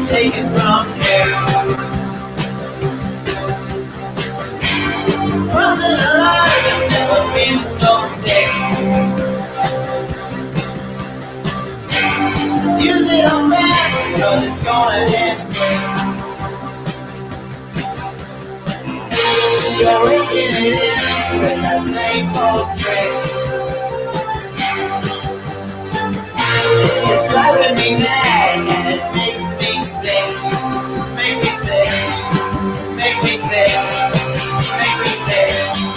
take it from here. Crossing a line that's never been so thick. Use it on fast, cause it's gonna end quick. You're raking it in with that same old trick. It's driving me mad and it makes me sick. Makes me sick. Makes me sick. Makes me sick.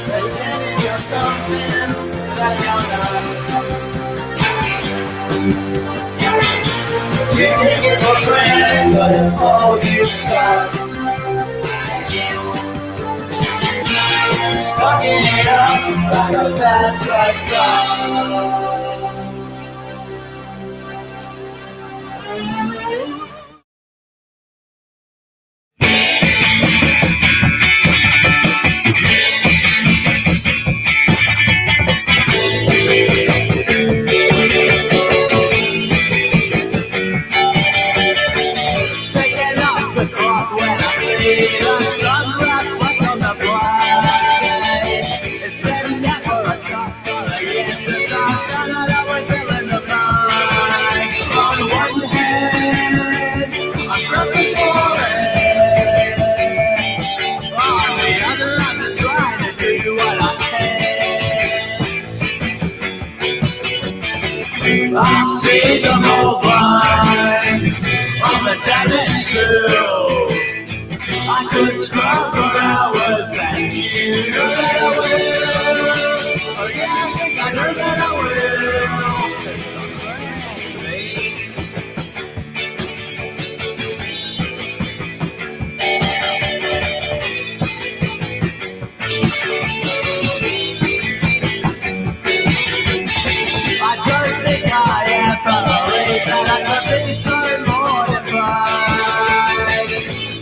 Pretending you're something that you're not. You take it for granted, but it's all you've got. Sucking it up like a bad blood clot. Picking up the clock when I see the sunrise back on the bride. It's been that for a couple of years since I've done it. I was in the mind. On one hand, I'm pressing for it. On the other, I'm just trying to do what I can. I see the mobiles on the damaged shoe. I could scrub for hours and you know that I will. Oh yeah, I think I know that I will. I don't think I ever believed that I could be so mortified.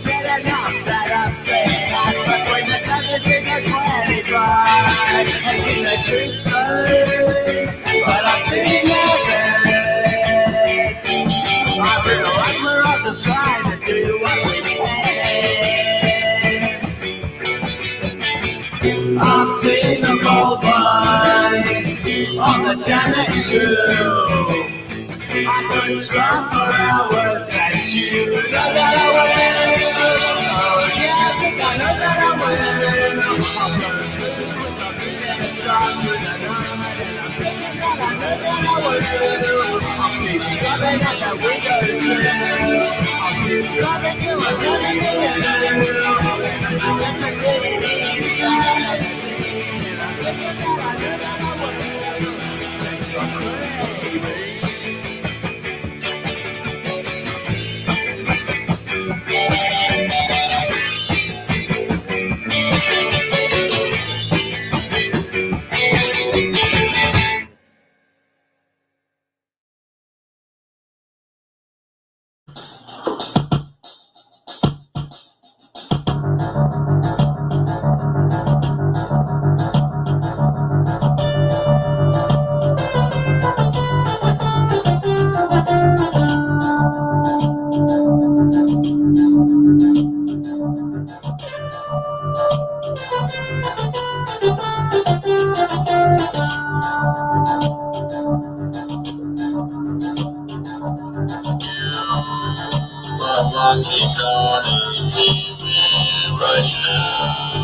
Get enough that I'm saying that's between the 17 and 25. I've seen the truth stones, but I've seen their best. I realize we're all just trying to do what we can. I see the mobiles on the damaged shoe. I could scrub for hours and you know that I will. Oh yeah, I think I know that I will. I'm gonna do the sauce with the night and I'm thinking that I know that I will. I'll keep scrubbing at the windowsill. I'll keep scrubbing till I'm running in. And I just take my lady and I'm thinking that I know that I will. Thank you, baby. I'm watching on TV right now.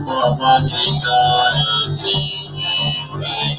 I'm watching on TV right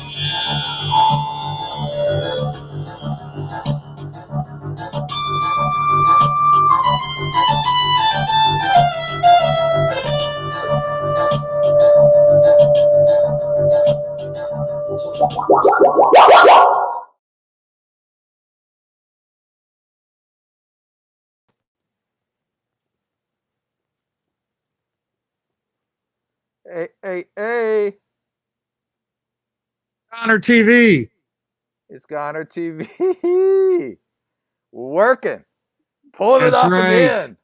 Hey. GONER TV. It's GONER TV. Working. Pulling it That's off right. again.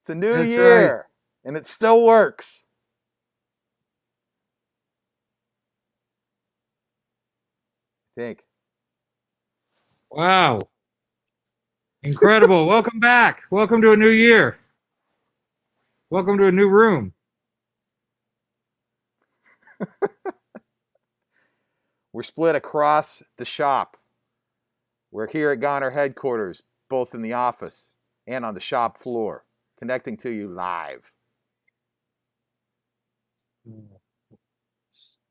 It's a new That's year. And it still works. I think. Wow. Incredible. Welcome back. Welcome to a new year. Welcome to a new room. We're split across the shop. We're here at GONER headquarters, both in the office and on the shop floor, connecting to you live.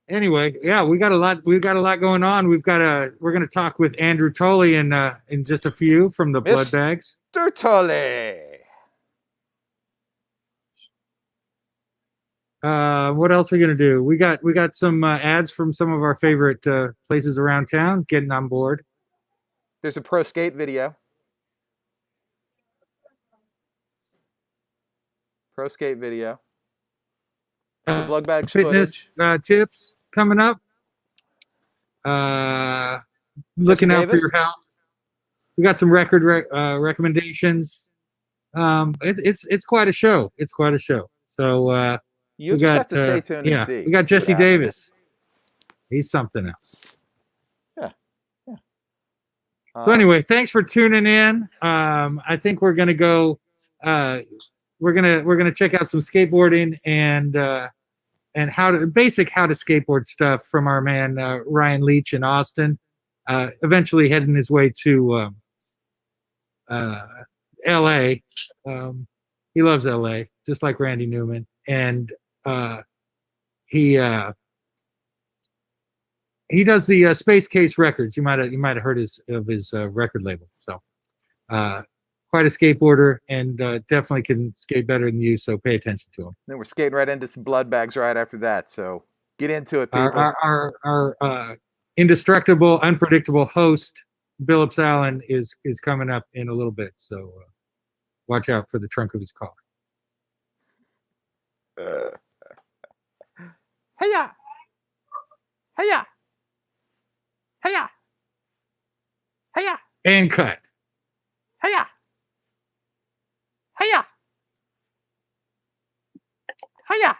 Anyway, yeah, we got a lot going on. We're going to talk with Andrew Tolley in just a few from the Bloodbags. Mr. Tolley. What else are we going to do? We got some ads from some of our favorite places around town getting on board. There's a pro skate video. Pro skate video. The Bloodbags Fitness tips coming up. Looking out for your health. We got some record recommendations. It's quite a show. It's quite a show. So you just have to stay tuned and see. We got Jesse Davis. He's something else. Yeah. So anyway, thanks for tuning in. I think we're gonna go. We're gonna check out some skateboarding and how to skateboard stuff from our man Ryan Leach in Austin. Eventually heading his way to L.A. He loves L.A. just like Randy Newman, and he does the Space Case Records. You might have heard of his record label. So quite a skateboarder, and definitely can skate better than you. So pay attention to him. Then we're skating right into some Bloodbags right after that. So get into it, people. Our indestructible, unpredictable host, Billups Allen, is coming up in a little bit. So watch out for the trunk of his car. Hey-ya! Hey-ya! Hey-ya! Hey-ya! And cut. Hey-ya! Hey-ya! Hey-ya!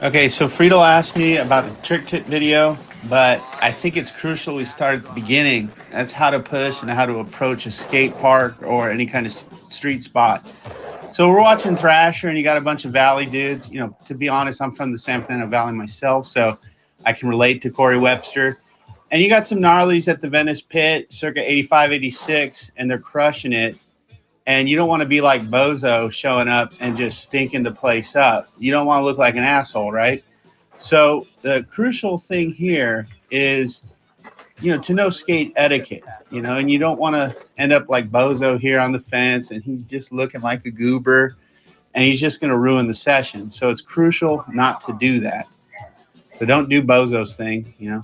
Okay, so Friedel asked me about the trick tip video, but I think it's crucial we start at the beginning. That's how to push and how to approach a skate park or any kind of street spot. So we're watching Thrasher, and you got a bunch of Valley dudes. You know, to be honest, I'm from the San Fernando Valley myself, so I can relate to Corey Webster. And you got some gnarlies at the Venice Pit, circa 85, 86, and they're crushing it. And you don't want to be like Bozo showing up and just stinking the place up. You don't want to look like an asshole, right? So the crucial thing here is, you know, to know skate etiquette, you know, and you don't want to end up like Bozo here on the fence and he's just looking like a goober and he's just going to ruin the session. So it's crucial not to do that. So don't do Bozo's thing, you know.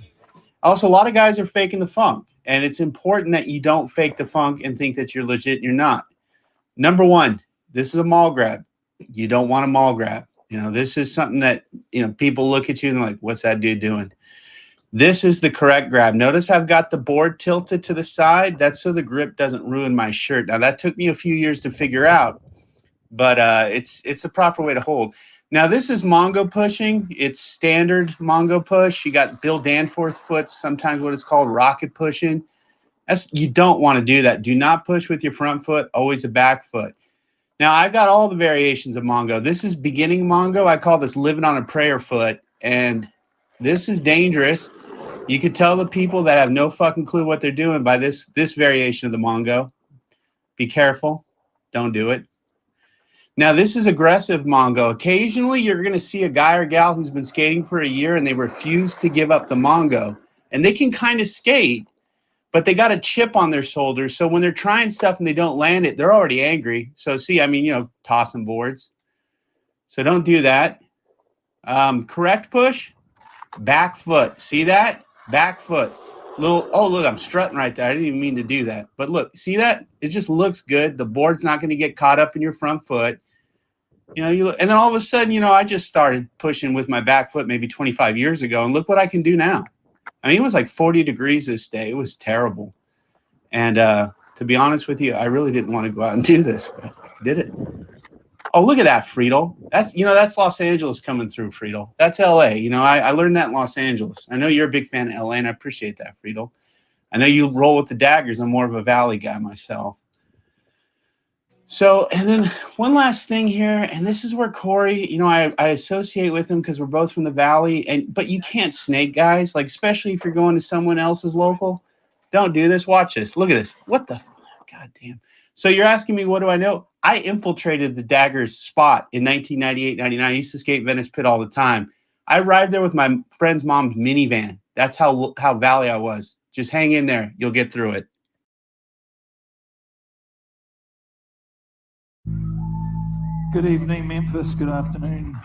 Also, a lot of guys are faking the funk, and it's important that you don't fake the funk and think that you're legit and you're not. Number one, this is a mall grab. You don't want a mall grab. You know, this is something that, you know, people look at you and they're like, what's that dude doing? This is the correct grab. Notice I've got the board tilted to the side. That's so the grip doesn't ruin my shirt. Now, that took me a few years to figure out, but it's the proper way to hold. Now, this is Mongo pushing. It's standard Mongo push. You got Bill Danforth foot, sometimes what is called rocket pushing. You don't want to do that. Do not push with your front foot, always a back foot. Now, I've got all the variations of Mongo. This is beginning Mongo. I call this living on a prayer foot, and this is dangerous. You could tell the people that have no fucking clue what they're doing by this variation of the Mongo. Be careful. Don't do it. Now, this is aggressive Mongo. Occasionally, you're going to see a guy or gal who's been skating for a year, and they refuse to give up the Mongo. And they can kind of skate, but they got a chip on their shoulders. So when they're trying stuff and they don't land it, they're already angry. So see, I mean, you know, tossing boards. So don't do that. Correct push, back foot. See that? Back foot. Oh, look, I'm strutting right there. I didn't even mean to do that. But look, see that? It just looks good. The board's not going to get caught up in your front foot. You know, and then all of a sudden, you know, I just started pushing with my back foot maybe 25 years ago, and look what I can do now. I mean, it was like 40 degrees this day. It was terrible. And to be honest with you, I really didn't want to go out and do this, but I did it. Oh, look at that, Friedel. That's Los Angeles coming through, Friedel. That's LA. You know, I learned that in Los Angeles. I know you're a big fan of LA, and I appreciate that, Friedel. I know you roll with the daggers. I'm more of a Valley guy myself. So, and then one last thing here, and this is where Corey, you know, I associate with him because we're both from the Valley, but you can't snake guys, like especially if you're going to someone else's local. Don't do this. Watch this. Look at this. What the? God damn. So you're asking me, what do I know? I infiltrated the Daggers spot in 1998, 99. I used to skate Venice Pit all the time. I arrived there with my friend's mom's minivan. That's how Valley I was. Just hang in there. You'll get through it. Good evening, Memphis. Good afternoon.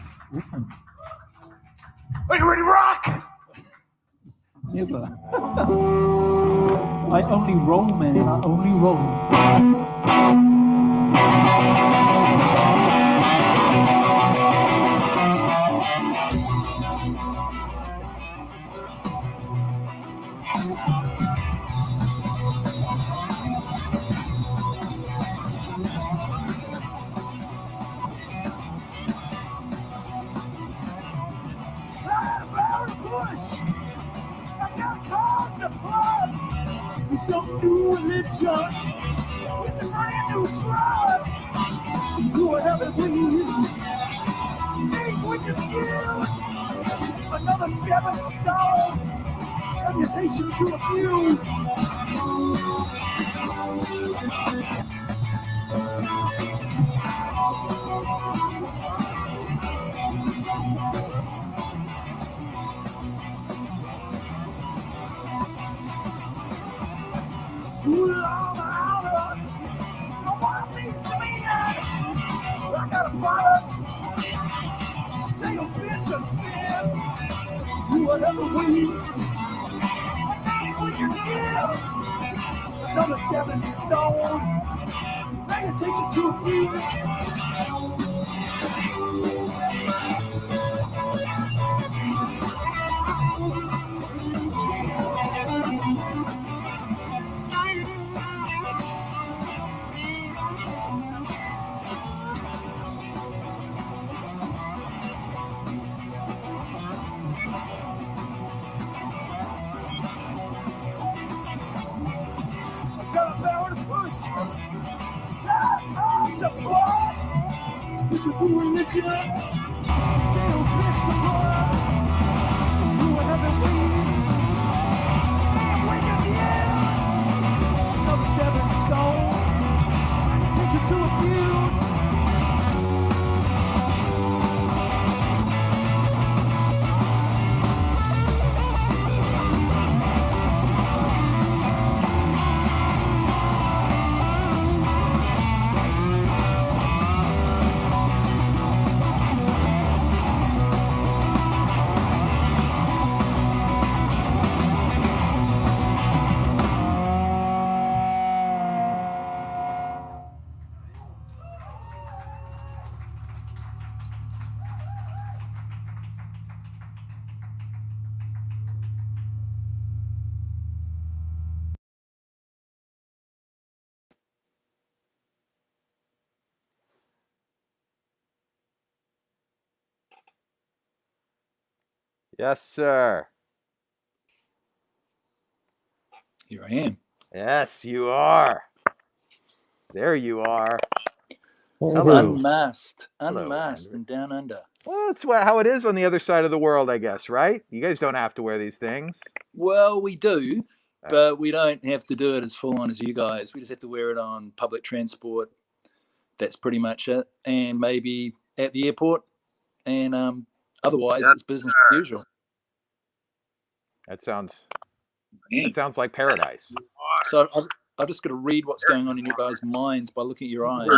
Are you ready to rock? Never. I only roll, man. I only roll. I got cause to plug. It's no new religion. It's a brand new drug. You are heaven please. Think we can use another stepping stone. Reputation to abuse. Too long out. No one needs me yet. I got a product. Sales bitch a spin. Whatever we for your gifts. Another 7 stone. Meditation to abuse. This is who religion. Sales bitch the blood. You are heaven weed. And we can use another 7 stone. Attention to abuse. Yes, sir. Here I am. Yes, you are. There you are. Hello. Unmasked, Hello, unmasked, Andrew. and down under. Well, that's how it is on the other side of the world, I guess, right? You guys don't have to wear these things. Well, we do, but we don't have to do it as full on as you guys. We just have to wear it on public transport. That's pretty much it. And maybe at the airport. And otherwise, it's business as usual. That sounds like paradise. So I've just got to read what's going on in your guys' minds by looking at your eyes.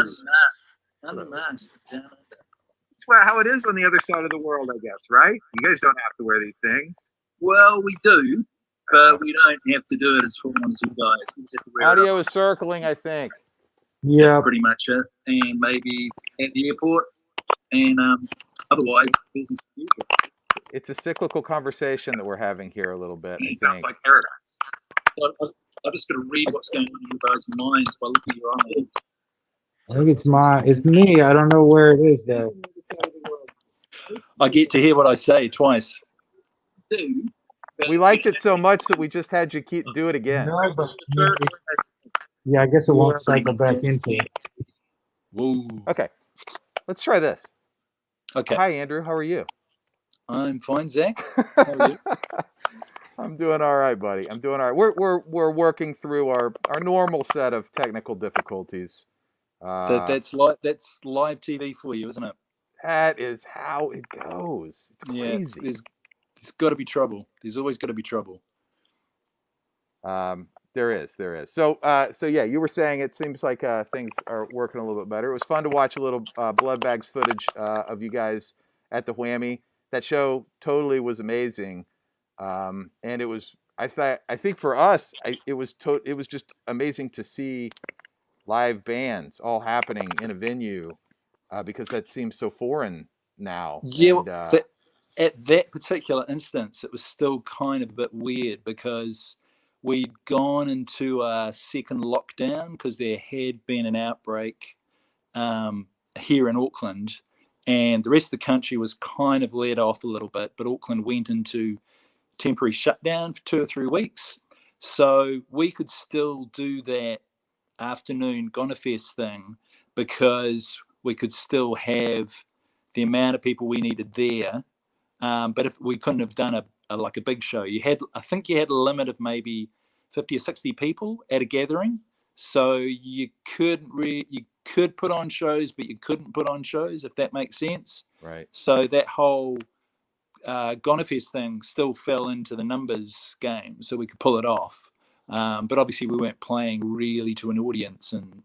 Unmasked, down under. That's how it is on the other side of the world, I guess, right? You guys don't have to wear these things. Well, we do, but we don't have to do it as full on as you guys. We just have to wear it Audio on. is circling, I think. Yeah. Pretty much it. And maybe at the airport. And otherwise, business as usual. It's a cyclical conversation that we're having here a little bit, I It think. sounds like paradise. I've just got to read what's going on in your guys' minds by looking at your eyes. I think it's me. I don't know where it is though. I get to hear what I say twice. We liked it so much that we just had you do it again. No, but yeah, I guess it won't cycle back into it. Whoa. Okay, let's try this. Okay. Hi, Andrew. How are you? I'm fine, Zach. How are you? I'm doing all right, buddy. I'm doing all right. We're working through our normal set of technical difficulties. That's live TV for you, isn't it? That is how it goes. It's crazy. Yeah, there's got to be trouble. There's always got to be trouble. There is. So yeah, you were saying it seems like things are working a little bit better. It was fun to watch a little Bloodbags footage of you guys at the Whammy. That show totally was amazing, and it was. I think for us, it was just amazing to see live bands all happening in a venue because that seems so foreign now. Yeah, and, but at that particular instance, it was still kind of a bit weird because we'd gone into a second lockdown because there had been an outbreak here in Auckland, and the rest of the country was kind of let off a little bit, but Auckland went into temporary shutdown for 2 or 3 weeks. So we could still do that afternoon GONER Fest thing because we could still have the amount of people we needed there. But if we couldn't have done a big show, I think you had a limit of maybe 50 or 60 people at a gathering. So you could put on shows, but you couldn't put on shows, if that makes sense. Right. So that whole GONER Fest thing still fell into the numbers game, so we could pull it off. But obviously we weren't playing really to an audience, and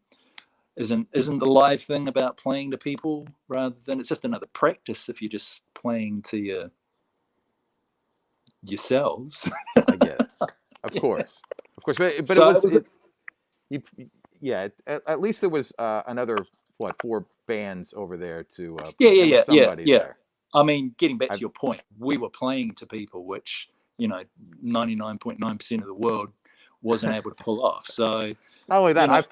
isn't the live thing about playing to people rather than it's just another practice if you're just playing to yourselves. I get it. Of course, but So at least there was another 4 bands over there to yeah. there. I mean, getting back to your point, we were playing to people, which 99.9% of the world wasn't able to pull off. So not only that, I've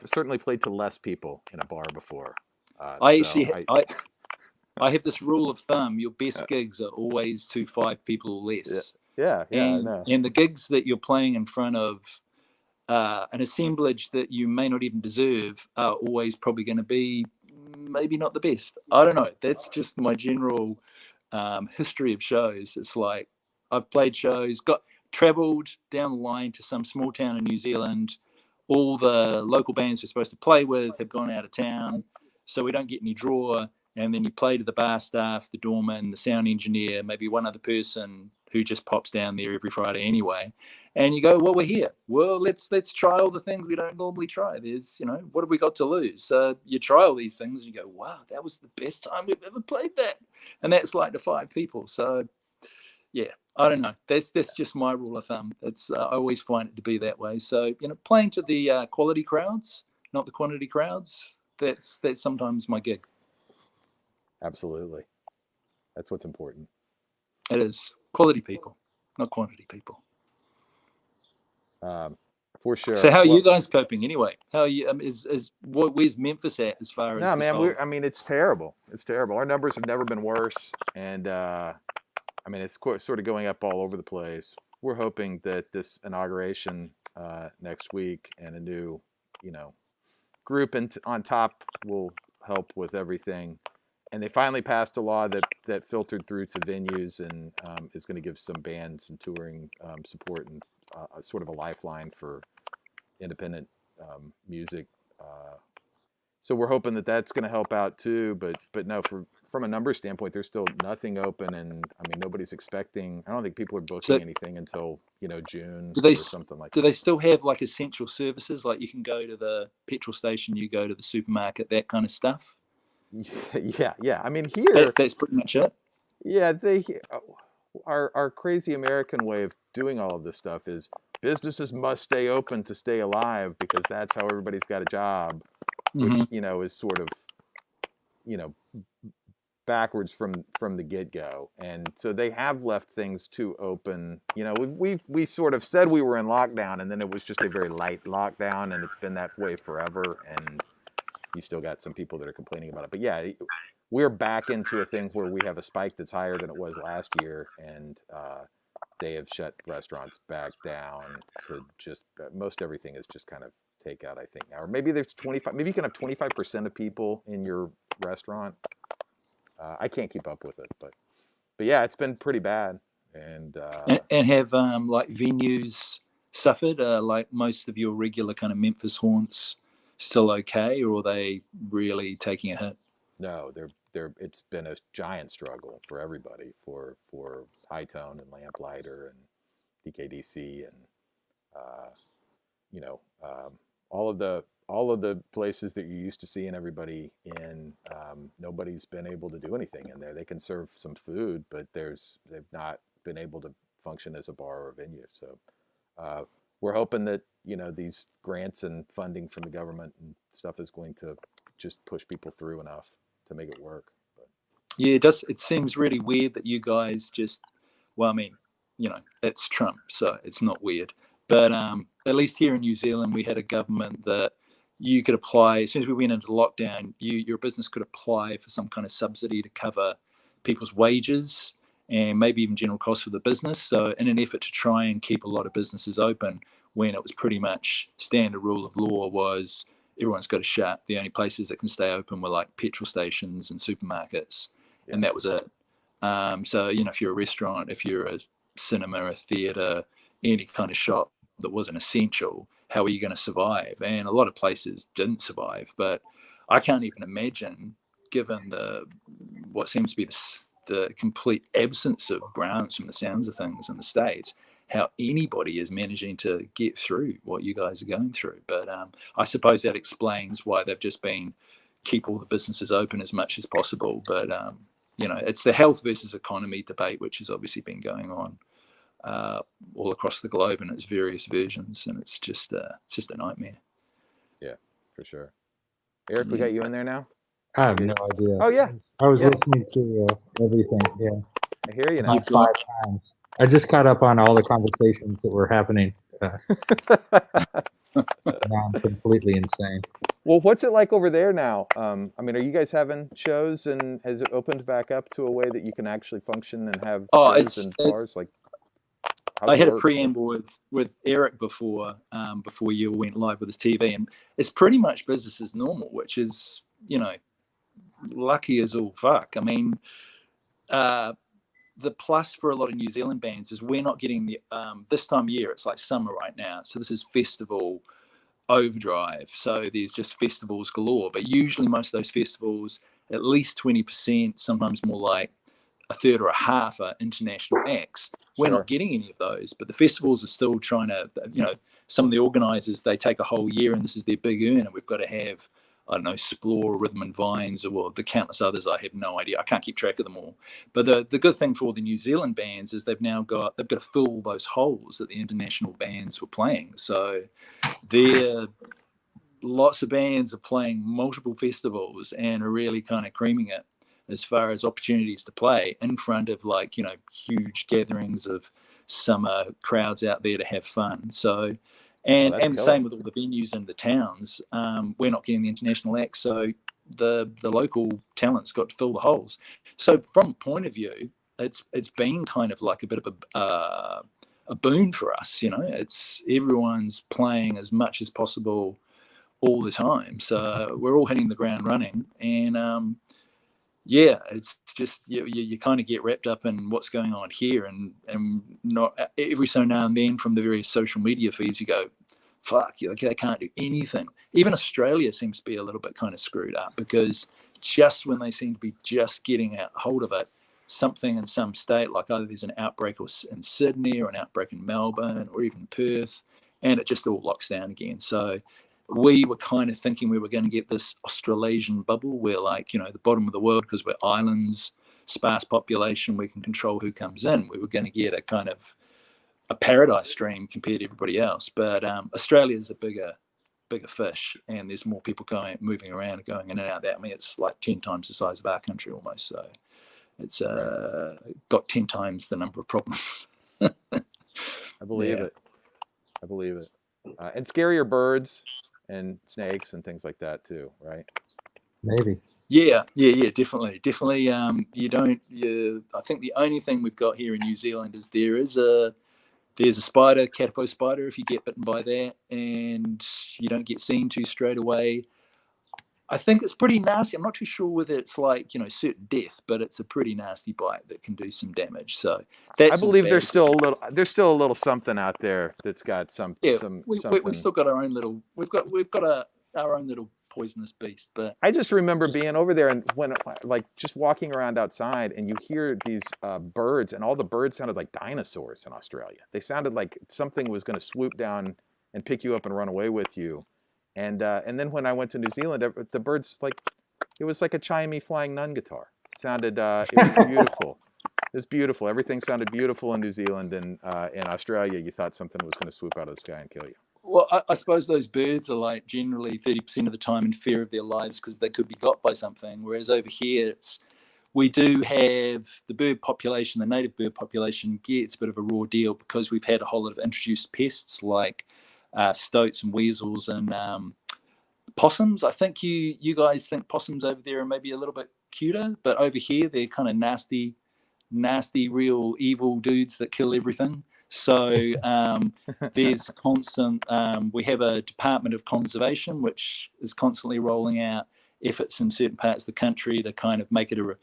certainly played to less people in a bar before. I have this rule of thumb: your best gigs are always to 5 people or less. Yeah, I know. And the gigs that you're playing in front of an assemblage that you may not even deserve are always probably going to be maybe not the best. I don't know. That's just my general history of shows. It's like I've played shows, traveled down the line to some small town in New Zealand. All the local bands we're supposed to play with have gone out of town, so we don't get any draw. And then you play to the bar staff, the doorman, the sound engineer, maybe one other person who just pops down there every Friday anyway. And you go, well, we're here. Well, let's try all the things we don't normally try. There's, what have we got to lose? You try all these things and you go, wow, that was the best time we've ever played that. And that's like to 5 people. So, yeah, I don't know. That's just my rule of thumb. I always find it to be that way. So, playing to the quality crowds, not the quantity crowds, that's sometimes my gig. Absolutely. That's what's important. It is. Quality people, not quantity people. For sure. So how are you guys coping anyway? How are you? Where's Memphis at as far as? No, man. It's terrible. It's terrible. Our numbers have never been worse, and it's sort of going up all over the place. We're hoping that this inauguration next week and a new, group on top will help with everything. And they finally passed a law that filtered through to venues and is going to give some bands and touring support and sort of a lifeline for independent music. So we're hoping that that's going to help out too. But no, from a numbers standpoint, there's still nothing open, and nobody's expecting. I don't think people are booking anything until June or something like that. Do they still have like essential services, like you can go to the petrol station, you go to the supermarket, that kind of stuff? Yeah. Here that's pretty much it. Yeah, our crazy American way of doing all of this stuff is businesses must stay open to stay alive because that's how everybody's got a job, which, you know, is sort of, you know, backwards from the get-go. And so they have left things too open. You know, we sort of said we were in lockdown, and then it was just a very light lockdown, and it's been that way forever. And you still got some people that are complaining about it. But yeah, we're back into a thing where we have a spike that's higher than it was last year, and they have shut restaurants back down to just most everything is just kind of takeout, I think now. Or maybe there's 25. Maybe you can have 25% of people in your restaurant. I can't keep up with it, but yeah, it's been pretty bad. And have like venues suffered? Like most of your regular kind of Memphis haunts still okay, or are they really taking a hit? No, it's been a giant struggle for everybody, for High Tone and Lamplighter and DKDC and you know, all of the places that you used to see and everybody in, nobody's been able to do anything in there. They can serve some food, but they've not been able to function as a bar or a venue. So we're hoping that, you know, these grants and funding from the government and stuff is going to just push people through enough to make it work. But yeah, it does. It seems really weird that you guys just, well, I mean, you know, it's Trump, so it's not weird. But at least here in New Zealand, we had a government that you could apply. As soon as we went into lockdown, your business could apply for some kind of subsidy to cover people's wages and maybe even general costs for the business. So in an effort to try and keep a lot of businesses open, when it was pretty much standard rule of law was everyone's got to shut. The only places that can stay open were like petrol stations and supermarkets, and that was it. So, you know, if you're a restaurant, if you're a cinema, a theater, any kind of shop that wasn't essential, how are you going to survive? And a lot of places didn't survive. But I can't even imagine, given what seems to be the complete absence of grants from the sounds of things in the States, how anybody is managing to get through what you guys are going through. But I suppose that explains why they've just been keep all the businesses open as much as possible. But you know, it's the health versus economy debate, which has obviously been going on all across the globe in its various versions, and it's just a nightmare. Yeah, for sure. Eric, we got you in there now? I have no idea. Oh yeah, I was listening to everything. Yeah, I hear you now. about 5 times. I just caught up on all the conversations that were happening. Now I'm completely insane. Well, what's it like over there now? I mean, are you guys having shows, and has it opened back up to a way that you can actually function and have shows and bars? Like, I had a preamble with Eric before you went live with his TV, and it's pretty much business as normal, which is, you know, lucky as all fuck. I mean, the plus for a lot of New Zealand bands is we're not getting the this time of year. It's like summer right now, so this is festival overdrive. So there's just festivals galore. But usually most of those festivals, at least 20%, sometimes more like a third or a half, are international acts. We're not getting any of those, but the festivals are still trying to, you know, some of the organizers, they take a whole year and this is their big earn, and we've got to have, I don't know, Splore, Rhythm and Vines, or the countless others. I have no idea. I can't keep track of them all. But the good thing for all the New Zealand bands is they've got to fill those holes that the international bands were playing. So lots of bands are playing multiple festivals and are really kind of creaming it as far as opportunities to play in front of, like, you know, huge gatherings of summer crowds out there to have fun. So, and the same with all the venues in the towns. We're not getting the international acts, so the local talent's got to fill the holes. So from a point of view, it's been kind of like a bit of a boon for us. You know, it's everyone's playing as much as possible all the time. So we're all hitting the ground running, and yeah, it's just you kind of get wrapped up in what's going on here, and not every so now and then from the various social media feeds you go, fuck, they can't do anything. Even Australia seems to be a little bit kind of screwed up, because just when they seem to be just getting a hold of it, something in some state, like either there's an outbreak in Sydney or an outbreak in Melbourne or even Perth, and it just all locks down again. So we were kind of thinking we were going to get this Australasian bubble where, like, you know, the bottom of the world, because we're islands, sparse population, we can control who comes in. We were going to get a kind of a paradise dream compared to everybody else. But Australia's a bigger fish, and there's more people moving around and going in and out. That, I mean, it's like 10 times the size of our country almost. So it's got 10 times the number of problems. I believe it. I believe it. And scarier birds and snakes and things like that too, right? Maybe. Yeah, definitely. I think the only thing we've got here in New Zealand is there's a spider, caterpillar spider, if you get bitten by that, and you don't get seen to straight away. I think it's pretty nasty. I'm not too sure whether it's like, certain death, but it's a pretty nasty bite that can do some damage. So that's, I believe there's still a little something out there that's got we've something. still got our own little, we've got our own little poisonous beast. But I just remember being over there and when like just walking around outside and you hear these birds, and all the birds sounded like dinosaurs in Australia. They sounded like something was going to swoop down and pick you up and run away with you. And then when I went to New Zealand, the birds, like, it was like a chimey flying nun guitar. It sounded, it was beautiful. It was beautiful. Everything sounded beautiful in New Zealand, and in Australia, you thought something was going to swoop out of the sky and kill you. Well, I suppose those birds are like generally 30% of the time in fear of their lives because they could be got by something. Whereas over here, we do have the bird population, the native bird population gets a bit of a raw deal because we've had a whole lot of introduced pests like stoats and weasels and possums. I think you guys think possums over there are maybe a little bit cuter, but over here they're kind of nasty, real evil dudes that kill everything. So there's constant, we have a Department of Conservation, which is constantly rolling out efforts in certain parts of the country to kind of make it a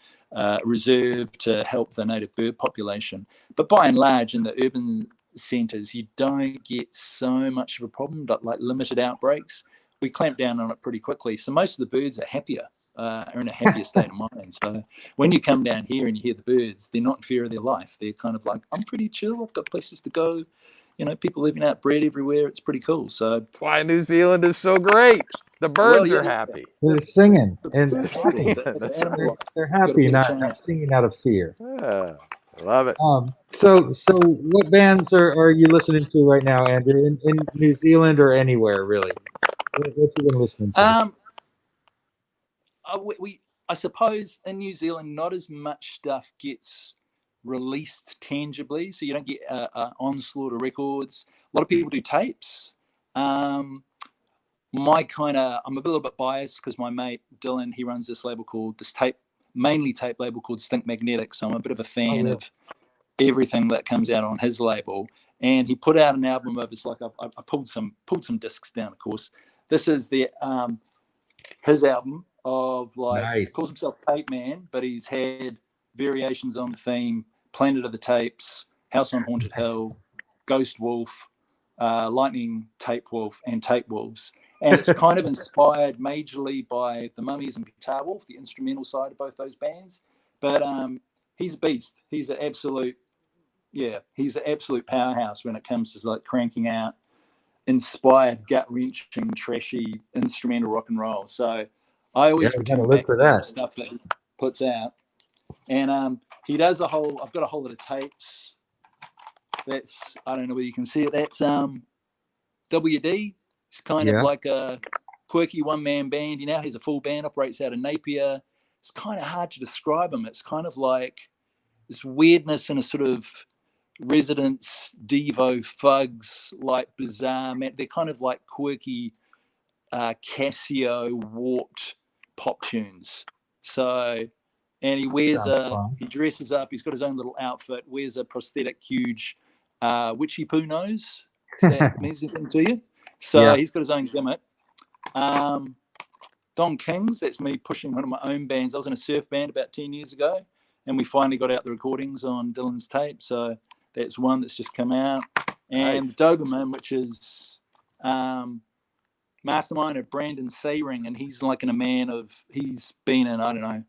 reserve to help the native bird population. But by and large, in the urban centres, you don't get so much of a problem, but like limited outbreaks, we clamp down on it pretty quickly. So most of the birds are happier, are in a happier state of mind. So when you come down here and you hear the birds, they're not in fear of their life. They're kind of like, I'm pretty chill. I've got places to go. People leaving out bread everywhere. It's pretty cool. So that's why New Zealand is so great. The birds are happy. They're singing, and they're happy, not singing out of fear. I love it. So what bands are you listening to right now, Andrew? In New Zealand or anywhere really? What you been listening to? I suppose in New Zealand, not as much stuff gets released tangibly, so you don't get an onslaught of records. A lot of people do tapes. I'm a little bit biased because my mate Dylan, he runs this label called mainly tape label called Stink Magnetic, so I'm a bit of a fan of everything that comes out on his label. And he put out an album of, it's like I pulled some discs down, of course. This is his album of like, calls himself Tape Man, but he's had variations on the theme Planet of the Tapes, House on Haunted Hill, Ghost Wolf, Lightning Tape Wolf, and Tape Wolves. And it's kind of inspired majorly by the Mummies and Guitar Wolf, the instrumental side of both those bands. But he's a beast. He's an absolute powerhouse when it comes to like cranking out inspired, gut-wrenching, trashy instrumental rock and roll. So I always return back to that stuff that he puts out. And he does I've got a whole lot of tapes. That's, I don't know whether you can see it. That's WD. It's kind of like a quirky one-man band. He now has a full band, operates out of Napier. It's kind of hard to describe him. It's kind of like this weirdness and a sort of Residents, Devo, Fugs, like bizarre, they're kind of like quirky Casio warped pop tunes. So, and he wears he dresses up, he's got his own little outfit, wears a prosthetic huge witchy poo nose, if that means anything to you. So he's got his own gimmick. Don Kings, that's me pushing one of my own bands. I was in a surf band about 10 years ago, and we finally got out the recordings on Dylan's tape. So that's one that's just come out. And Doberman, which is mastermind of Brandon Sayring, and he's like he's been in, I don't know,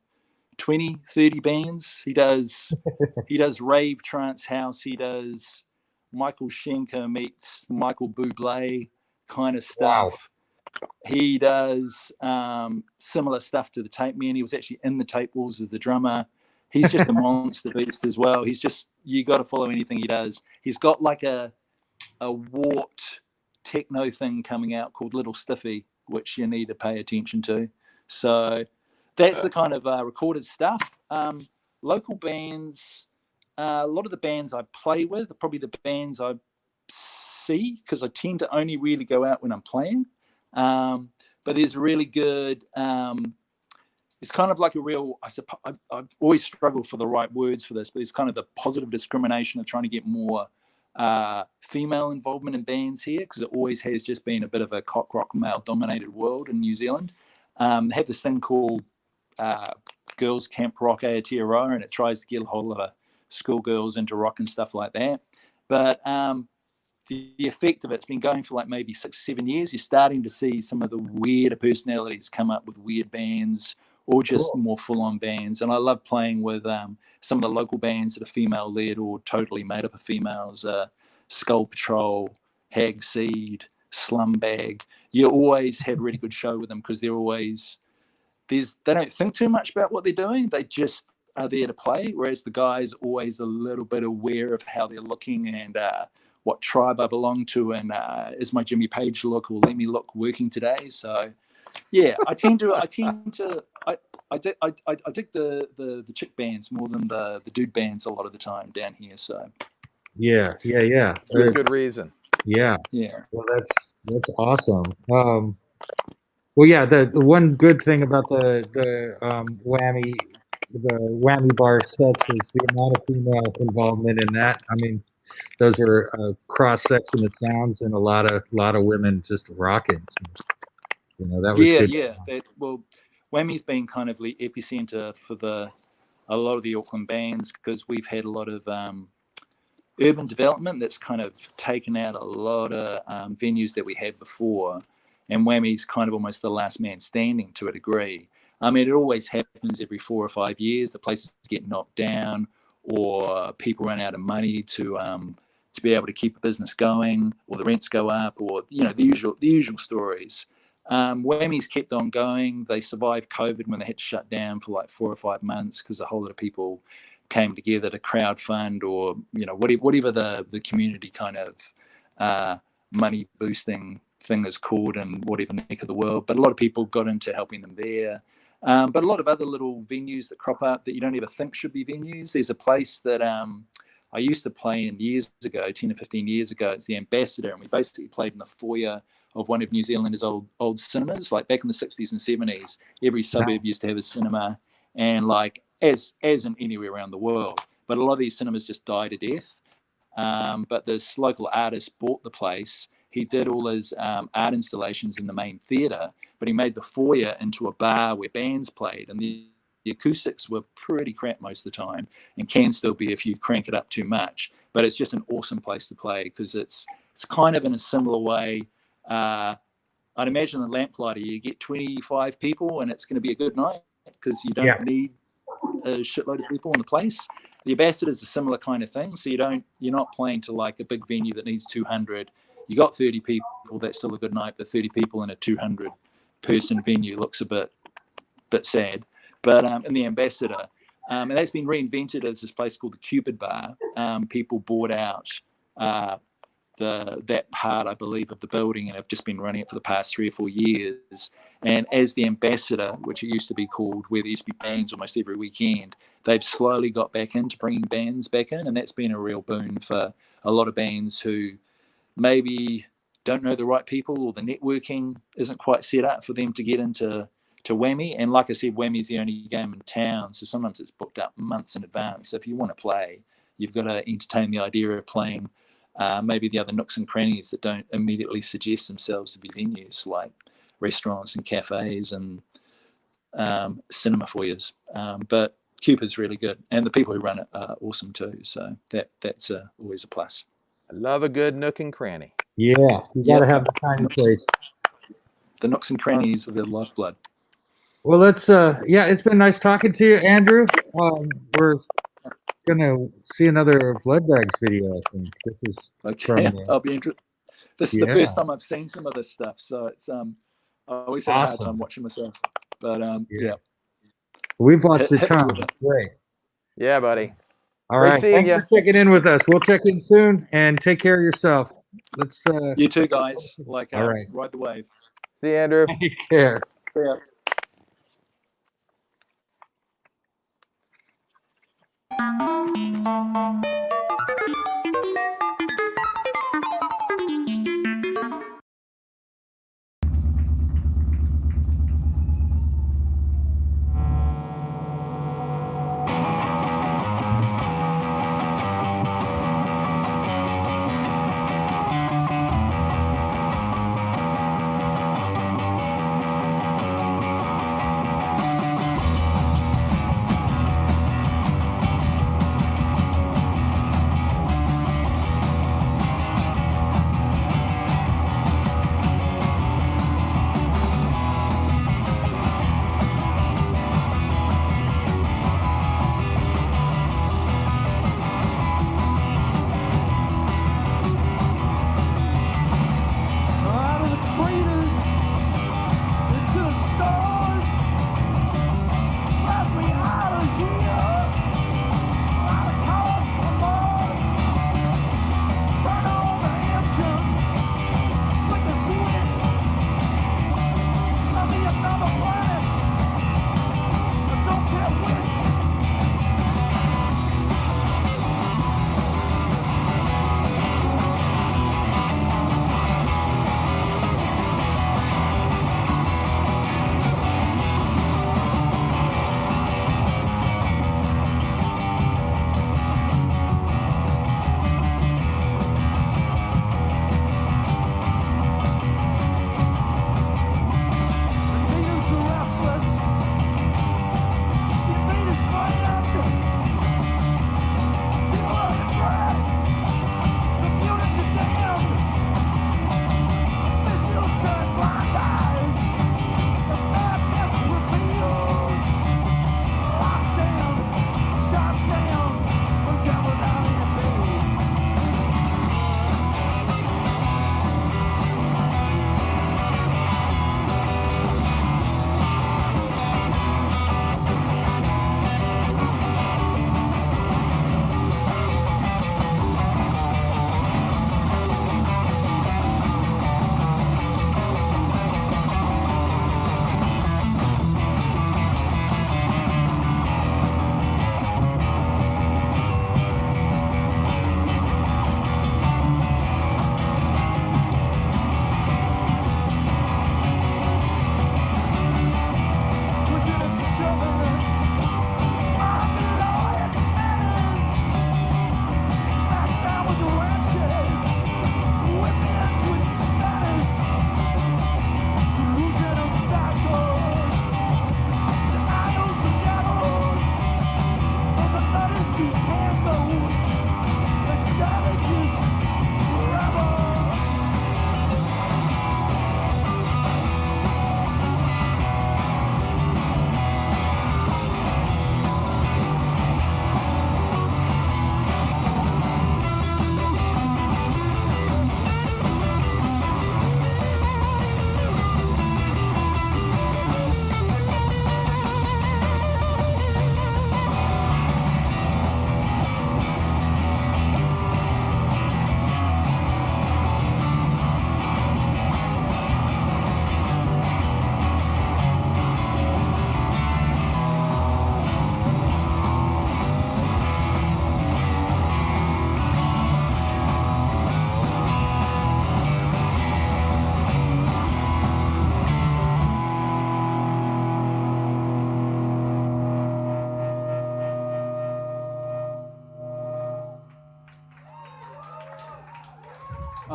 20, 30 bands. He does rave, trance, house. He does Michael Schenker meets Michael Bublé kind of stuff. Wow. He does similar stuff to the Tape Man. He was actually in the Tape Wolves as the drummer. he's just a monster beast as well. You got to follow anything he does. He's got like a warped techno thing coming out called Little Stiffy, which you need to pay attention to. So that's the kind of recorded stuff. Local bands, a lot of the bands I play with are probably the bands I see, because I tend to only really go out when I'm playing. But there's really good, it's kind of like a real, I've always struggled for the right words for this, but it's kind of the positive discrimination of trying to get more female involvement in bands here, because it always has just been a bit of a cock rock male dominated world in New Zealand. They have this thing called Girls Camp Rock Aotearoa, and it tries to get a whole lot of schoolgirls into rock and stuff like that. But the effect of it's been going for like maybe 6-7 years. You're starting to see some of the weirder personalities come up with weird bands, or just more full-on bands. And I love playing with some of the local bands that are female-led or totally made up of females. Skull Patrol, Hag Seed, Slumbag. You always have a really good show with them, because they're always, they don't think too much about what they're doing. They just are there to play, whereas the guys are always a little bit aware of how they're looking and what tribe I belong to, and is my Jimmy Page look or Let Me Look working today. So yeah, I dig the chick bands more than the dude bands a lot of the time down here. So Yeah. With good reason. Yeah. yeah. Well, that's awesome. Well, yeah, the one good thing about the whammy bar sets is the amount of female involvement in that. I mean, those are a cross section of sounds and a lot of women just rocking. You know, that was good. Yeah. Well, Whammy's been kind of the epicenter for a lot of the Auckland bands, because we've had a lot of urban development that's kind of taken out a lot of venues that we had before, and Whammy's kind of almost the last man standing to a degree. I mean, it always happens every 4 or 5 years. The places get knocked down, or people run out of money to be able to keep a business going, or the rents go up, or the usual stories. Whammy's kept on going. They survived COVID when they had to shut down for like 4 or 5 months, because a whole lot of people came together to crowdfund, or whatever the community kind of money boosting thing is called in whatever neck of the world. But a lot of people got into helping them there. But a lot of other little venues that crop up that you don't ever think should be venues. There's a place that I used to play in years ago, 10 or 15 years ago. It's the Ambassador, and we basically played in the foyer of one of New Zealand's old cinemas. Like back in the 60s and 70s, every suburb used to have a cinema, and like as in anywhere around the world. But a lot of these cinemas just died to death. But this local artist bought the place. He did all his art installations in the main theatre, but he made the foyer into a bar where bands played, and the acoustics were pretty crap most of the time, and can still be if you crank it up too much. But it's just an awesome place to play, because it's kind of in a similar way. I'd imagine the Lamplighter, you get 25 people and it's going to be a good night, because you don't need a shitload of people in the place. The Ambassador is a similar kind of thing. So you're not playing to like a big venue that needs 200. You got 30 people, that's still a good night, but 30 people in a 200 person venue looks a bit sad. But in the Ambassador, and that's been reinvented as this place called the Cupid Bar. People bought out that part, I believe, of the building, and have just been running it for the past 3 or 4 years. And as the Ambassador, which it used to be called, where there used to be bands almost every weekend, they've slowly got back into bringing bands back in, and that's been a real boon for a lot of bands who maybe don't know the right people, or the networking isn't quite set up for them to get into Whammy. And like I said, Whammy's the only game in town, so sometimes it's booked up months in advance. So if you want to play, you've got to entertain the idea of playing maybe the other nooks and crannies that don't immediately suggest themselves to be venues, like restaurants and cafes and cinema foyers. But Cupid's really good, and the people who run it are awesome too. So that's always a plus. I love a good nook and cranny. Yeah, you got to have the tiny place. The nooks and crannies are the lifeblood. Well, let's it's been nice talking to you, Andrew. We're gonna see another Bloodbags video. I think this is okay. I'll be interested. This is the first time I've seen some of this stuff, so it's I always have a hard time watching myself. But yeah. We've watched a ton. It's great. Yeah, buddy. All Great right. seeing Thanks you. for checking in with us. We'll check in soon and take care of yourself. Let's. You too, guys. Like, All right. ride the wave. See you, Andrew. Take care. See ya. Out of the craters into the stars. Blast me out of here. Out of cosmos Mars. Turn on the engine. Flick the switch. Let me another planet. I don't care which. Invaders are restless. The invaders find. The oil and bread. The mutants are damned. Visuals turn blind eyes. The madness reveals. Locked down, shot down, or down without any bail. Pushing and shoving. I'm the lawyer menace. Smack down with the wrenches. Whippings with spanners. Delusional cycles. Denials and devils. And the nutters do tangos. The savages rebel.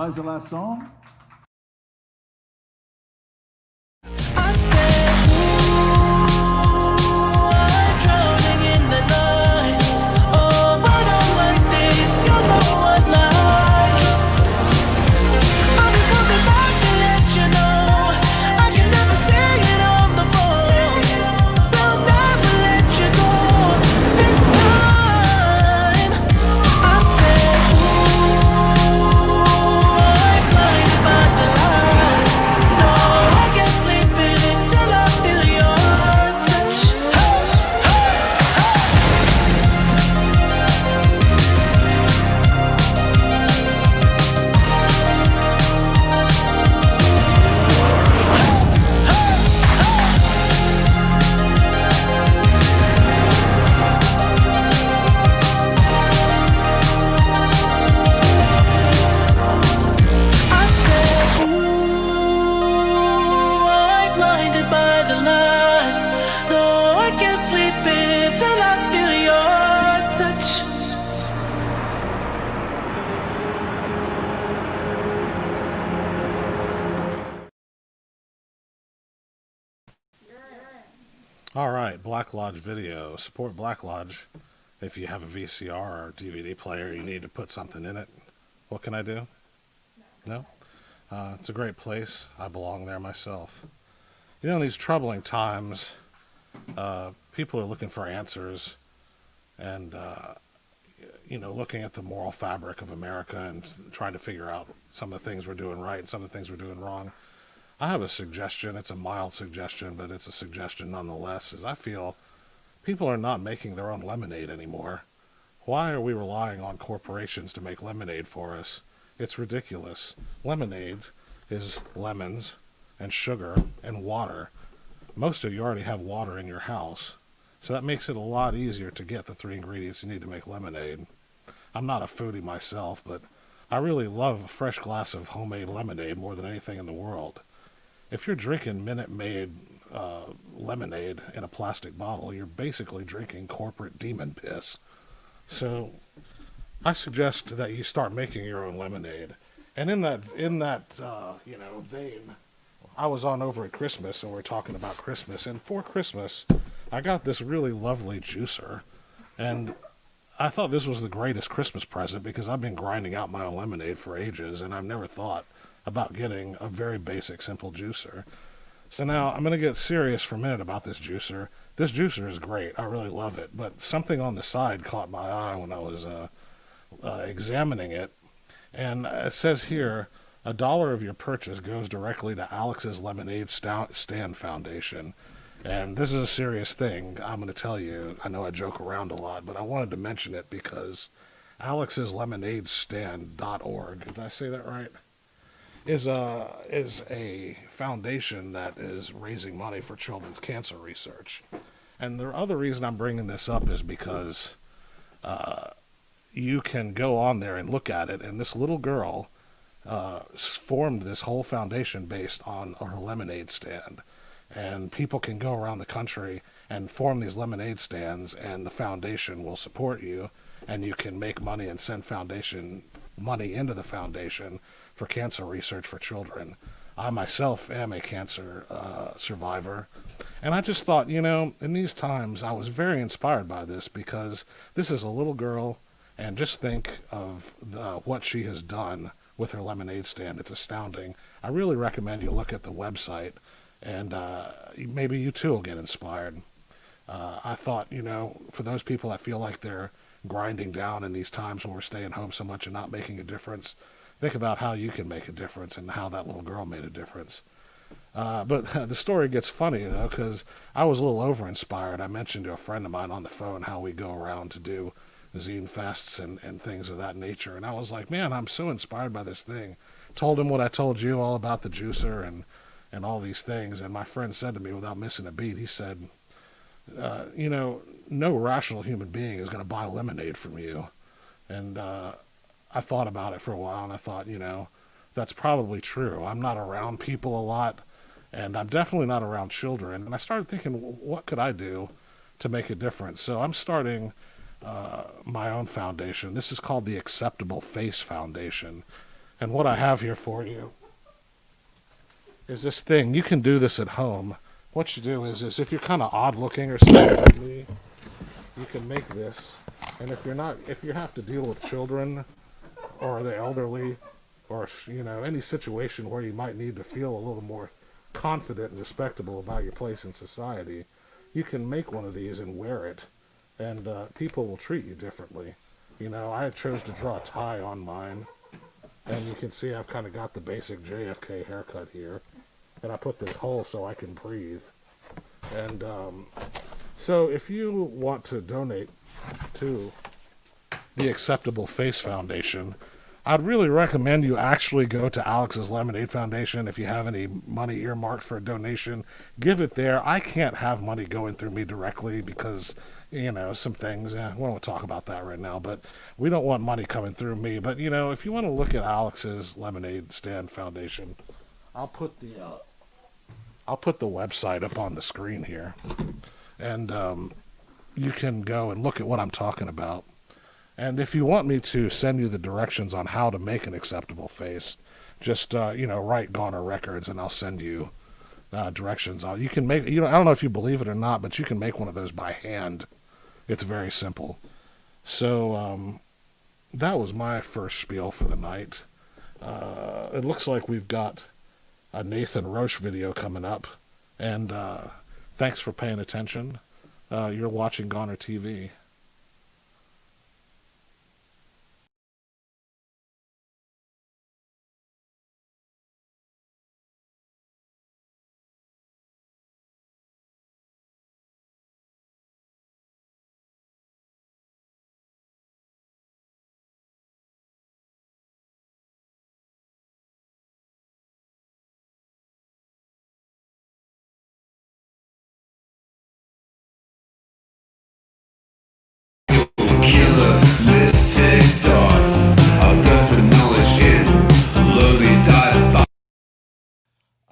Is the last song? I said, ooh, I'm drowning in the night. Oh, but I'm like this, you know what nice. I'm just coming back to let you know I can never say it on the phone. They'll never let you go this time. I said, ooh, I'm blinded All right, Black Lodge Video. Support Black Lodge. If you have a VCR or DVD player, you need to put something in it. What can I do? No? It's a great place. I belong there myself. You know, in these troubling times, people are looking for answers and, looking at the moral fabric of America and trying to figure out some of the things we're doing right and some of the things we're doing wrong. I have a suggestion. It's a mild suggestion, but it's a suggestion nonetheless, is I feel people are not making their own lemonade anymore. Why are we relying on corporations to make lemonade for us? It's ridiculous. Lemonade is lemons and sugar and water. Most of you already have water in your house, so that makes it a lot easier to get the 3 ingredients you need to make lemonade. I'm not a foodie myself, but I really love a fresh glass of homemade lemonade more than anything in the world. If you're drinking Minute Maid lemonade in a plastic bottle, you're basically drinking corporate demon piss. So I suggest that you start making your own lemonade. And in that vein, I was on over at Christmas, and we're talking about Christmas. And for Christmas, I got this really lovely juicer. And I thought this was the greatest Christmas present because I've been grinding out my own lemonade for ages, and I've never thought about getting a very basic, simple juicer. So now I'm going to get serious for a minute about this juicer. This juicer is great. I really love it. But something on the side caught my eye when I was examining it. And it says here, $1 of your purchase goes directly to Alex's Lemonade Stand Foundation. And this is a serious thing, I'm going to tell you. I know I joke around a lot, but I wanted to mention it because Alex's Lemonade Stand.org, did I say that right? Is a foundation that is raising money for children's cancer research. And the other reason I'm bringing this up is because you can go on there and look at it, and this little girl formed this whole foundation based on her lemonade stand. And people can go around the country and form these lemonade stands, and the foundation will support you, and you can make money and send foundation money into the foundation for cancer research for children. I myself am a cancer survivor, and I just thought, in these times, I was very inspired by this because this is a little girl, and just think of what she has done with her lemonade stand. It's astounding. I really recommend you look at the website, and maybe you too will get inspired. I thought, for those people that feel like they're grinding down in these times when we're staying home so much and not making a difference, think about how you can make a difference and how that little girl made a difference. But the story gets funny, though, because I was a little over-inspired. I mentioned to a friend of mine on the phone how we go around to do zine fests and things of that nature. And I was like, man, I'm so inspired by this thing. Told him what I told you all about the juicer and all these things. And my friend said to me, without missing a beat, he said, no rational human being is going to buy lemonade from you. And I thought about it for a while, and I thought, that's probably true. I'm not around people a lot, and I'm definitely not around children. And I started thinking, what could I do to make a difference? So I'm starting my own foundation. This is called the Acceptable Face Foundation. And what I have here for you is this thing. You can do this at home. What you do is if you're kind of odd looking or something like me, you can make this. And if you have to deal with children or the elderly or, any situation where you might need to feel a little more confident and respectable about your place in society, you can make one of these and wear it, and people will treat you differently. I chose to draw a tie on mine, and you can see I've kind of got the basic JFK haircut here, and I put this hole so I can breathe. And so if you want to donate to the Acceptable Face Foundation, I'd really recommend you actually go to Alex's Lemonade Foundation. If you have any money earmarked for a donation, give it there. I can't have money going through me directly because, some things, we won't talk about that right now, but we don't want money coming through me. But, if you want to look at Alex's Lemonade Stand Foundation, I'll put the website up on the screen here, and you can go and look at what I'm talking about. And if you want me to send you the directions on how to make an acceptable face, just, write GONER Records, and I'll send you directions. You can make, I don't know if you believe it or not, but you can make one of those by hand. It's very simple. So that was my first spiel for the night. It looks like we've got a Nathan Roche video coming up. And thanks for paying attention. You're watching Goner TV.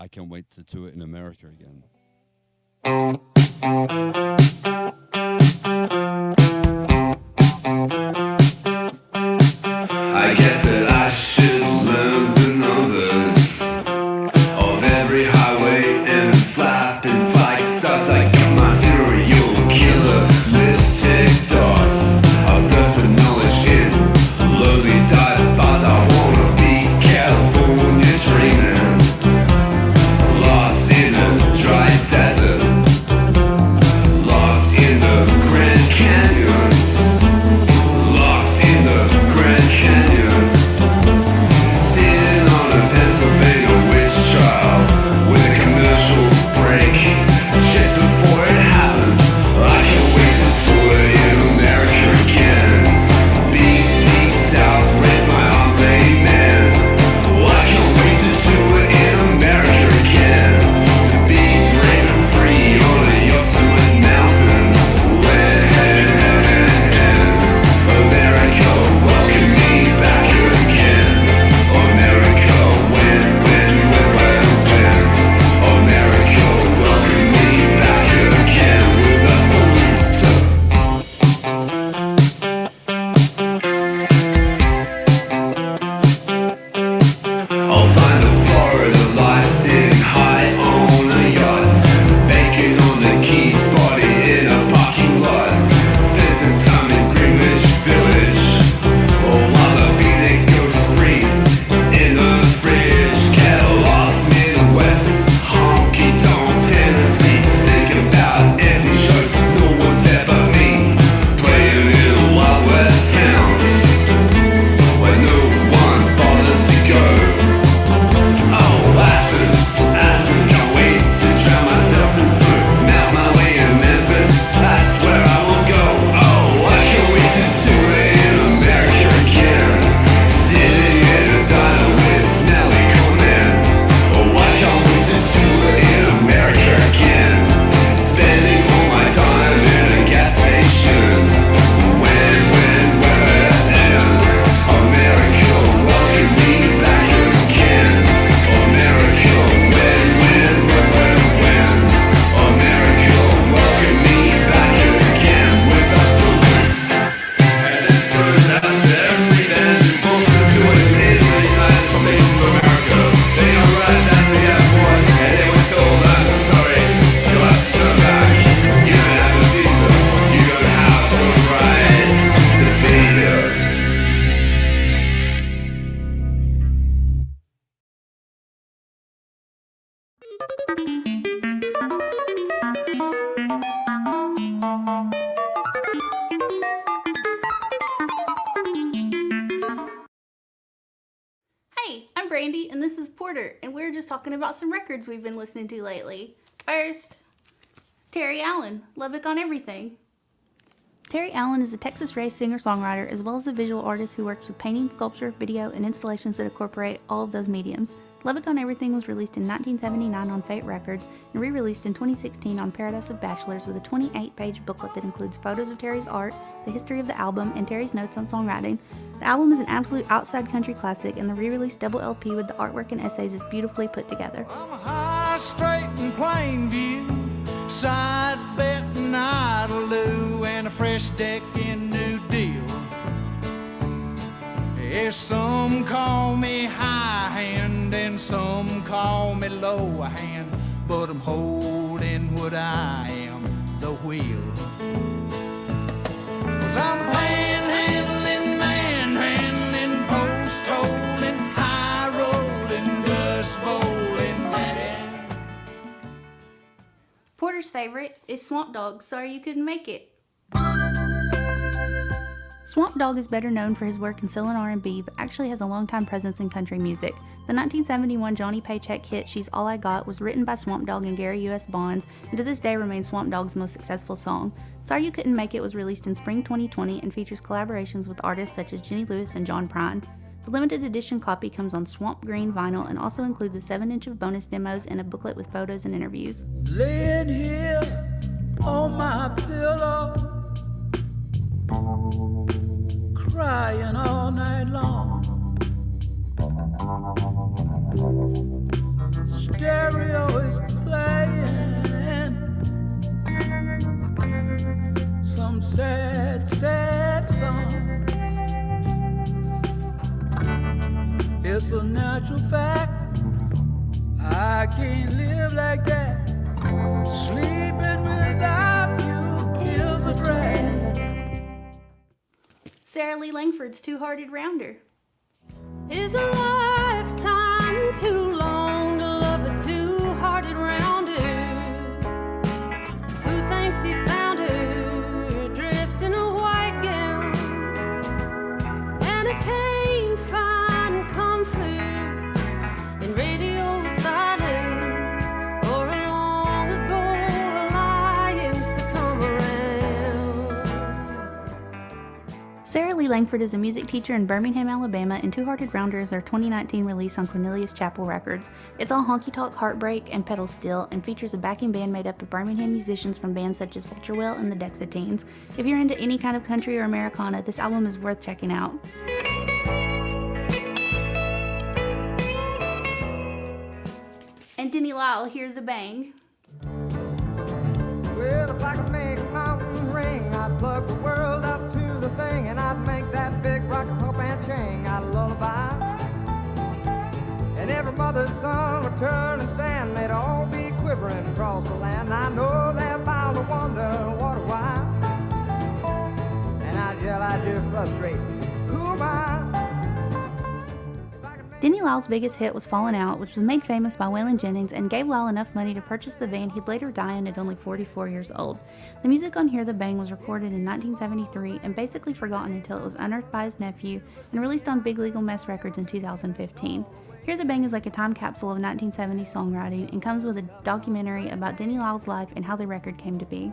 I can't wait to tour it in America again. I guess that I should learn the numbers of every highway and flapping flag starts. I got my serial killer list ticked off. I thirst for knowledge in lowly dive bars. I wanna be California dreaming, lost in a dry desert, locked in the Grand Canyons, locked in the Grand Canyons, sitting on a Pennsylvania witch trial with a commercial break just before it happens. I can't wait to tour in America again. Beat deep south, raise my arms, amen. I can't wait to tour in America again. To be brave and free on a Yosemite mountain. America, welcome me back again. America, when? America, welcome me back again with a I'll find a Florida life sitting high on a yacht, banking on the Keys party in a parking lot. Spend some time in Greenwich Village, while the beat goes to freeze in the fridge. Get lost Midwest, honky tonk Tennessee. Think about empty shows, no one there but me, playing in a Wild West town where no one bothers to go. Oh, Aspen, can't wait to drown myself in smoke. Melt my way in Memphis, that's where I will go. Oh, I can't wait to tour in America again. Sitting in a diner with Snelly Conan. Oh, I can't wait to tour in America again. Spending all my time in a gas station. When, where, and America, welcome me back again. America, when? America, welcome me back again with a salute. And this goes out to every band who bumped into it in the United States of America. They arrived at the airport and they were told, I'm sorry, you'll have to turn back. You don't have a visa, you don't have the right to be here. Hey, I'm Brandy, and this is Porter, and we're just talking about some records we've been listening to lately. First, Terry Allen, Lubbock on Everything. Terry Allen is a Texas-raised singer-songwriter as well as a visual artist who works with painting, sculpture, video, and installations that incorporate all of those mediums. Lubbock on Everything was released in 1979 on Fate Records and re-released in 2016 on Paradise of Bachelors with a 28-page booklet that includes photos of Terry's art, the history of the album, and Terry's notes on songwriting. The album is an absolute outside country classic, and the re-released double LP with the artwork and essays is beautifully put together. I'm a high, straight, and plain view, side bet and idle and a fresh deck in New Deal. Yes, some call me high hand and some call me low hand, but I'm holding what I am, the wheel. 'Cause I'm manhandling, post-holding, high-rolling, dust bowling, daddy. Porter's favorite is Swamp Dogg. Sorry you couldn't make it. Swamp Dogg is better known for his work in soul and R&B, but actually has a long-time presence in country music. The 1971 Johnny Paycheck hit She's All I Got was written by Swamp Dogg and Gary U.S. Bonds, and to this day remains Swamp Dogg's most successful song. Sorry You Couldn't Make It was released in spring 2020 and features collaborations with artists such as Jenny Lewis and John Prine. The limited edition copy comes on swamp green vinyl and also includes a 7-inch of bonus demos and a booklet with photos and interviews. Laying here on my pillow, crying all night long. Stereo is playing some sad, sad songs. It's a natural fact, I can't live like that. Sleeping without you is a drag. Sarah Lee Langford's Two-Hearted Rounder. Is a lifetime too long to love a two-hearted rounder who thinks he found her dressed in a white gown and I can't find comfort in radio silence or a long ago alliance to come around. Sarah Lee Langford is a music teacher in Birmingham, Alabama, and Two-Hearted Rounder is their 2019 release on Cornelius Chapel Records. It's all honky-tonk heartbreak and pedal steel and features a backing band made up of Birmingham musicians from bands such as Walter Well and the Dexateens. If you're into any kind of country or Americana, this album is worth checking out. And Denny Lyle, Hear the Bang. Well, if I could make a mountain ring, I'd plug the world up to the thing, and I'd make that big rock and roll band chain out of lullaby. And every mother's son would turn and stand, they'd all be quivering across the land. I know they're bound to wonder what or why, and I'd yell, I'd just frustrate, who am I? Denny Lyle's biggest hit was Fallin' Out, which was made famous by Waylon Jennings and gave Lyle enough money to purchase the van he'd later die in at only 44 years old. The music on Hear the Bang was recorded in 1973 and basically forgotten until it was unearthed by his nephew and released on Big Legal Mess Records in 2015. Hear the Bang is like a time capsule of 1970s songwriting and comes with a documentary about Denny Lyle's life and how the record came to be.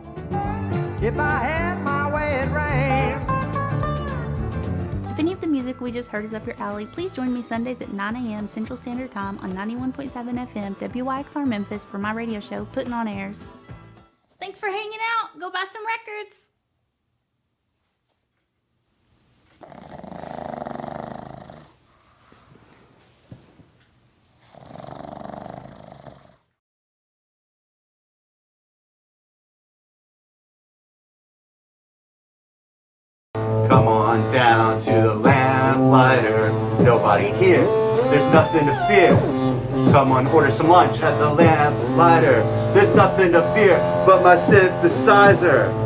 If I had my way, it rained. If any of the music we just heard is up your alley, please join me Sundays at 9 a.m. Central Standard Time on 91.7 FM WYXR Memphis for my radio show, Putting on Airs. Thanks for hanging out. Go buy some records. Come on down to the lamplighter. Nobody here, there's nothing to fear. Come on, order some lunch at the lamplighter. There's nothing to fear but my synthesizer.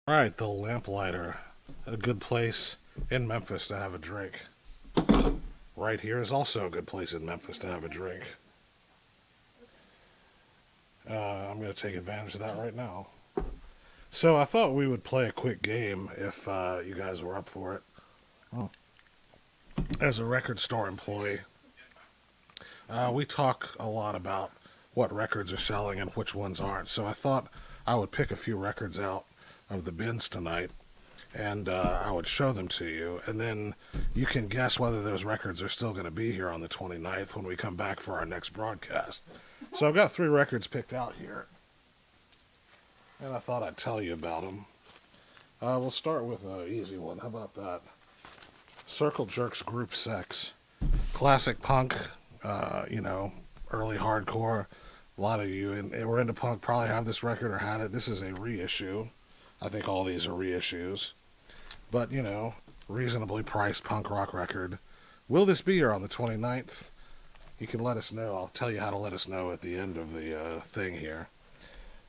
All right, the Lamplighter, a good place in Memphis to have a drink. Right here is also a good place in Memphis to have a drink. I'm going to take advantage of that right now. So I thought we would play a quick game if you guys were up for it. Oh. As a record store employee, we talk a lot about what records are selling and which ones aren't. So I thought I would pick a few records out of the bins tonight, and I would show them to you, and then you can guess whether those records are still going to be here on the 29th when we come back for our next broadcast. So I've got 3 records picked out here, and I thought I'd tell you about them. We'll start with an easy one. How about that? Circle Jerks Group Sex. Classic punk, early hardcore. A lot of you were into punk probably have this record or had it. This is a reissue. I think all these are reissues. But, reasonably priced punk rock record. Will this be here on the 29th? You can let us know. I'll tell you how to let us know at the end of the thing here.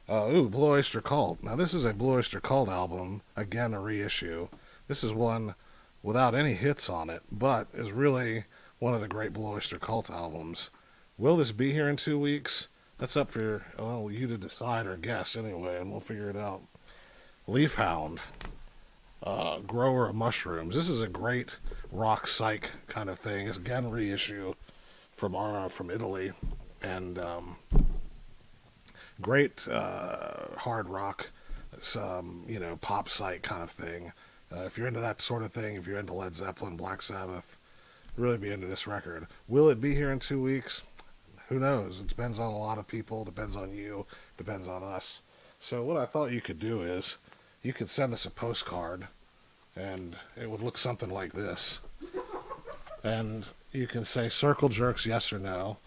Blue Oyster Cult. Now, this is a Blue Oyster Cult album. Again, a reissue. This is one without any hits on it, but is really one of the great Blue Oyster Cult albums. Will this be here in 2 weeks? That's up for you to decide or guess anyway, and we'll figure it out. Leaf Hound. Grower of Mushrooms. This is a great rock psych kind of thing. It's again reissue from Italy, and great hard rock, pop psych kind of thing. If you're into that sort of thing, if you're into Led Zeppelin, Black Sabbath, really be into this record. Will it be here in 2 weeks? Who knows? It depends on a lot of people, depends on you, depends on us. So what I thought you could do is you could send us a postcard, and it would look something like this. And you can say Circle Jerks, yes or no,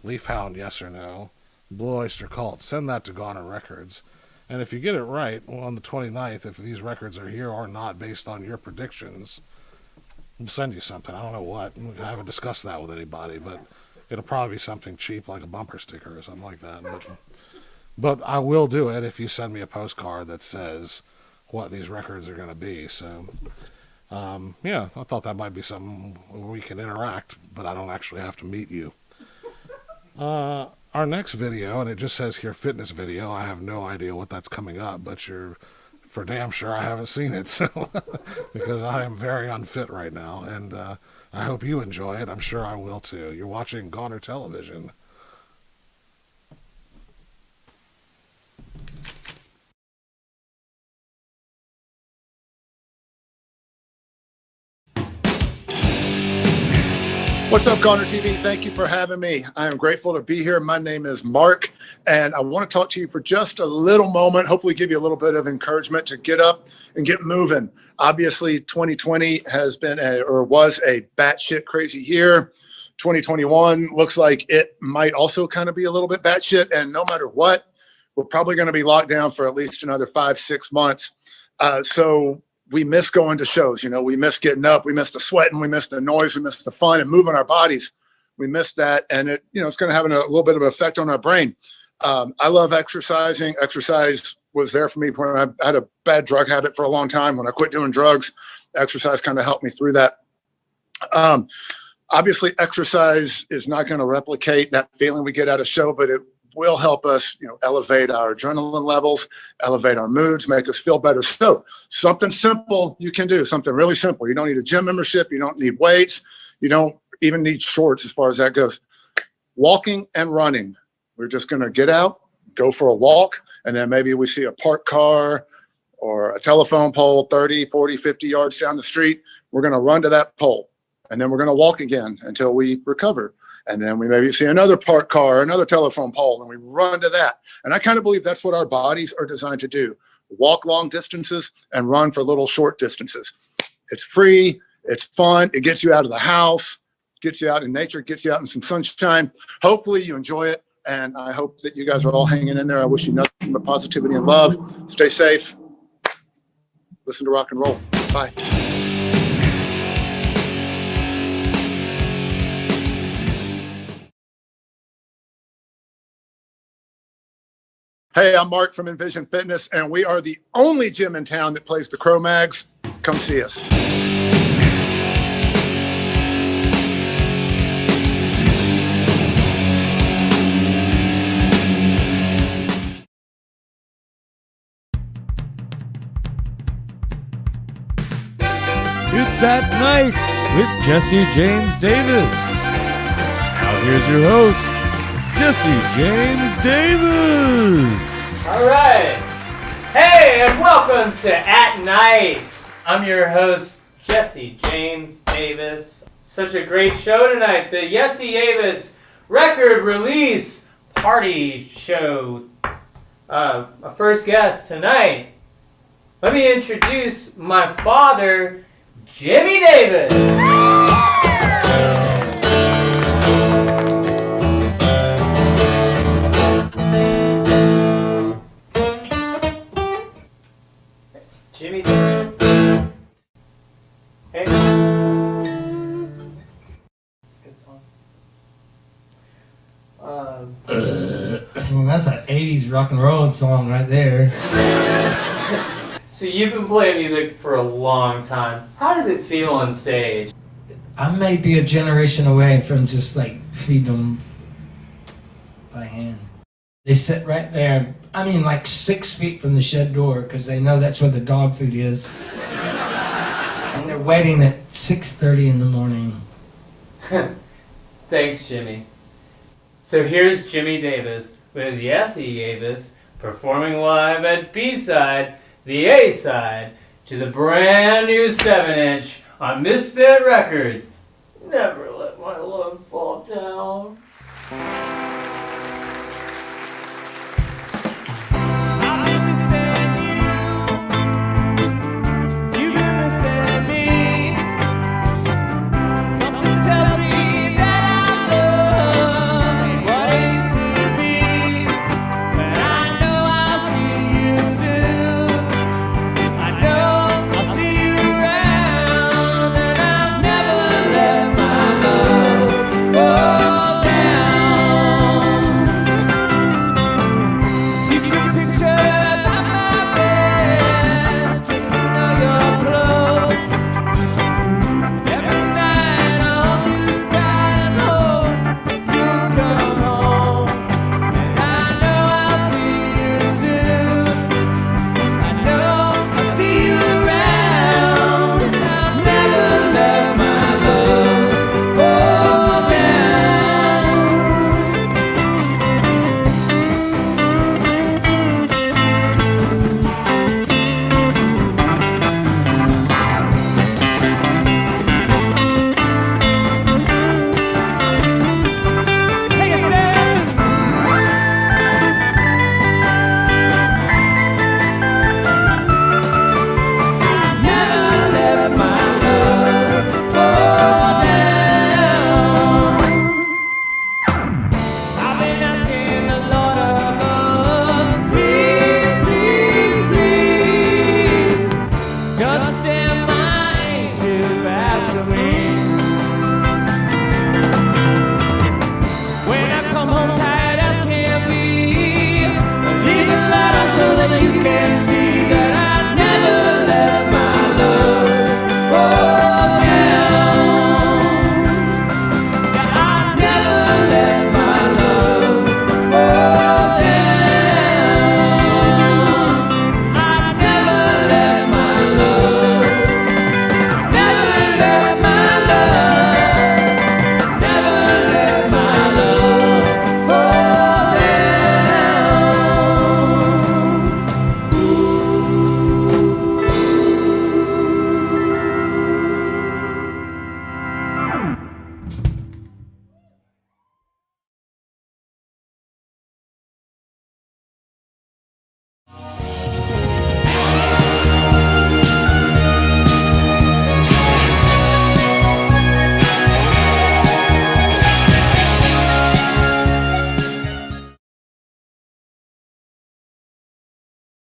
Leaf Hound, yes or no, Blue Oyster Cult. Send that to Goner Records. And if you get it right, on the 29th, if these records are here or not based on your predictions, we'll send you something. I don't know what. I haven't discussed that with anybody, but it'll probably be something cheap like a bumper sticker or something like that. But I will do it if you send me a postcard that says what these records are going to be. So, I thought that might be something where we can interact, but I don't actually have to meet you. Our next video, and it just says here fitness video. I have no idea what that's coming up, but you're for damn sure I haven't seen it, so because I am very unfit right now, and I hope you enjoy it. I'm sure I will too. You're watching Goner Television. What's up, Goner TV? Thank you for having me. I am grateful to be here. My name is Mark, and I want to talk to you for just a little moment, hopefully give you a little bit of encouragement to get up and get moving. Obviously, 2020 has been was a batshit crazy year. 2021 looks like it might also kind of be a little bit batshit, and no matter what, we're probably going to be locked down for at least another 5-6 months. So we miss going to shows, we miss getting up, we miss the sweating, we miss the noise, we miss the fun and moving our bodies. We miss that. And it's going to have a little bit of an effect on our brain. I love exercising. Exercise was there for me when I had a bad drug habit for a long time. When I quit doing drugs, exercise kind of helped me through that. Obviously exercise is not going to replicate that feeling we get at a show, but it will help us, elevate our adrenaline levels, elevate our moods, make us feel better. So something simple you can do, something really simple. You don't need a gym membership. You don't need weights. You don't even need shorts as far as that goes. Walking and running. We're just going to get out, go for a walk, and then maybe we see a parked car or a telephone pole 30, 40, 50 yards down the street. We're going to run to that pole, and then we're going to walk again until we recover. And then we maybe see another parked car, another telephone pole, and we run to that. And I kind of believe that's what our bodies are designed to do. Walk long distances and run for little short distances. It's free. It's fun. It gets you out of the house, gets you out in nature, gets you out in some sunshine. Hopefully you enjoy it. And I hope that you guys are all hanging in there. I wish you nothing but positivity and love. Stay safe. Listen to rock and roll. Bye. Hey, I'm Mark from Envision Fitness, and we are the only gym in town that plays the Cro-Mags. Come see us. It's At Night with Jesse James Davis. Now here's your host, Jesse James Davis. All right. Hey, and welcome to At Night. I'm your host, Jesse James Davis. Such a great show tonight. The Jesse Davis record release party show. A first guest tonight. Let me introduce my father, Jimmy Davis. Jimmy Davis. Hey. It's a good song. Well, that's an 80s rock and roll song right there. So you've been playing music for a long time. How does it feel on stage? I may be a generation away from just like feeding them by hand. They sit right there, I mean like 6 feet from the shed door because they know that's where the dog food is. And they're waiting at 6:30 in the morning. Thanks, Jimmy. So here's Jimmy Davis with Jesse Davis performing live at B-side, the A-side, to the brand new 7-inch on Misfit Records. Never let my love fall down.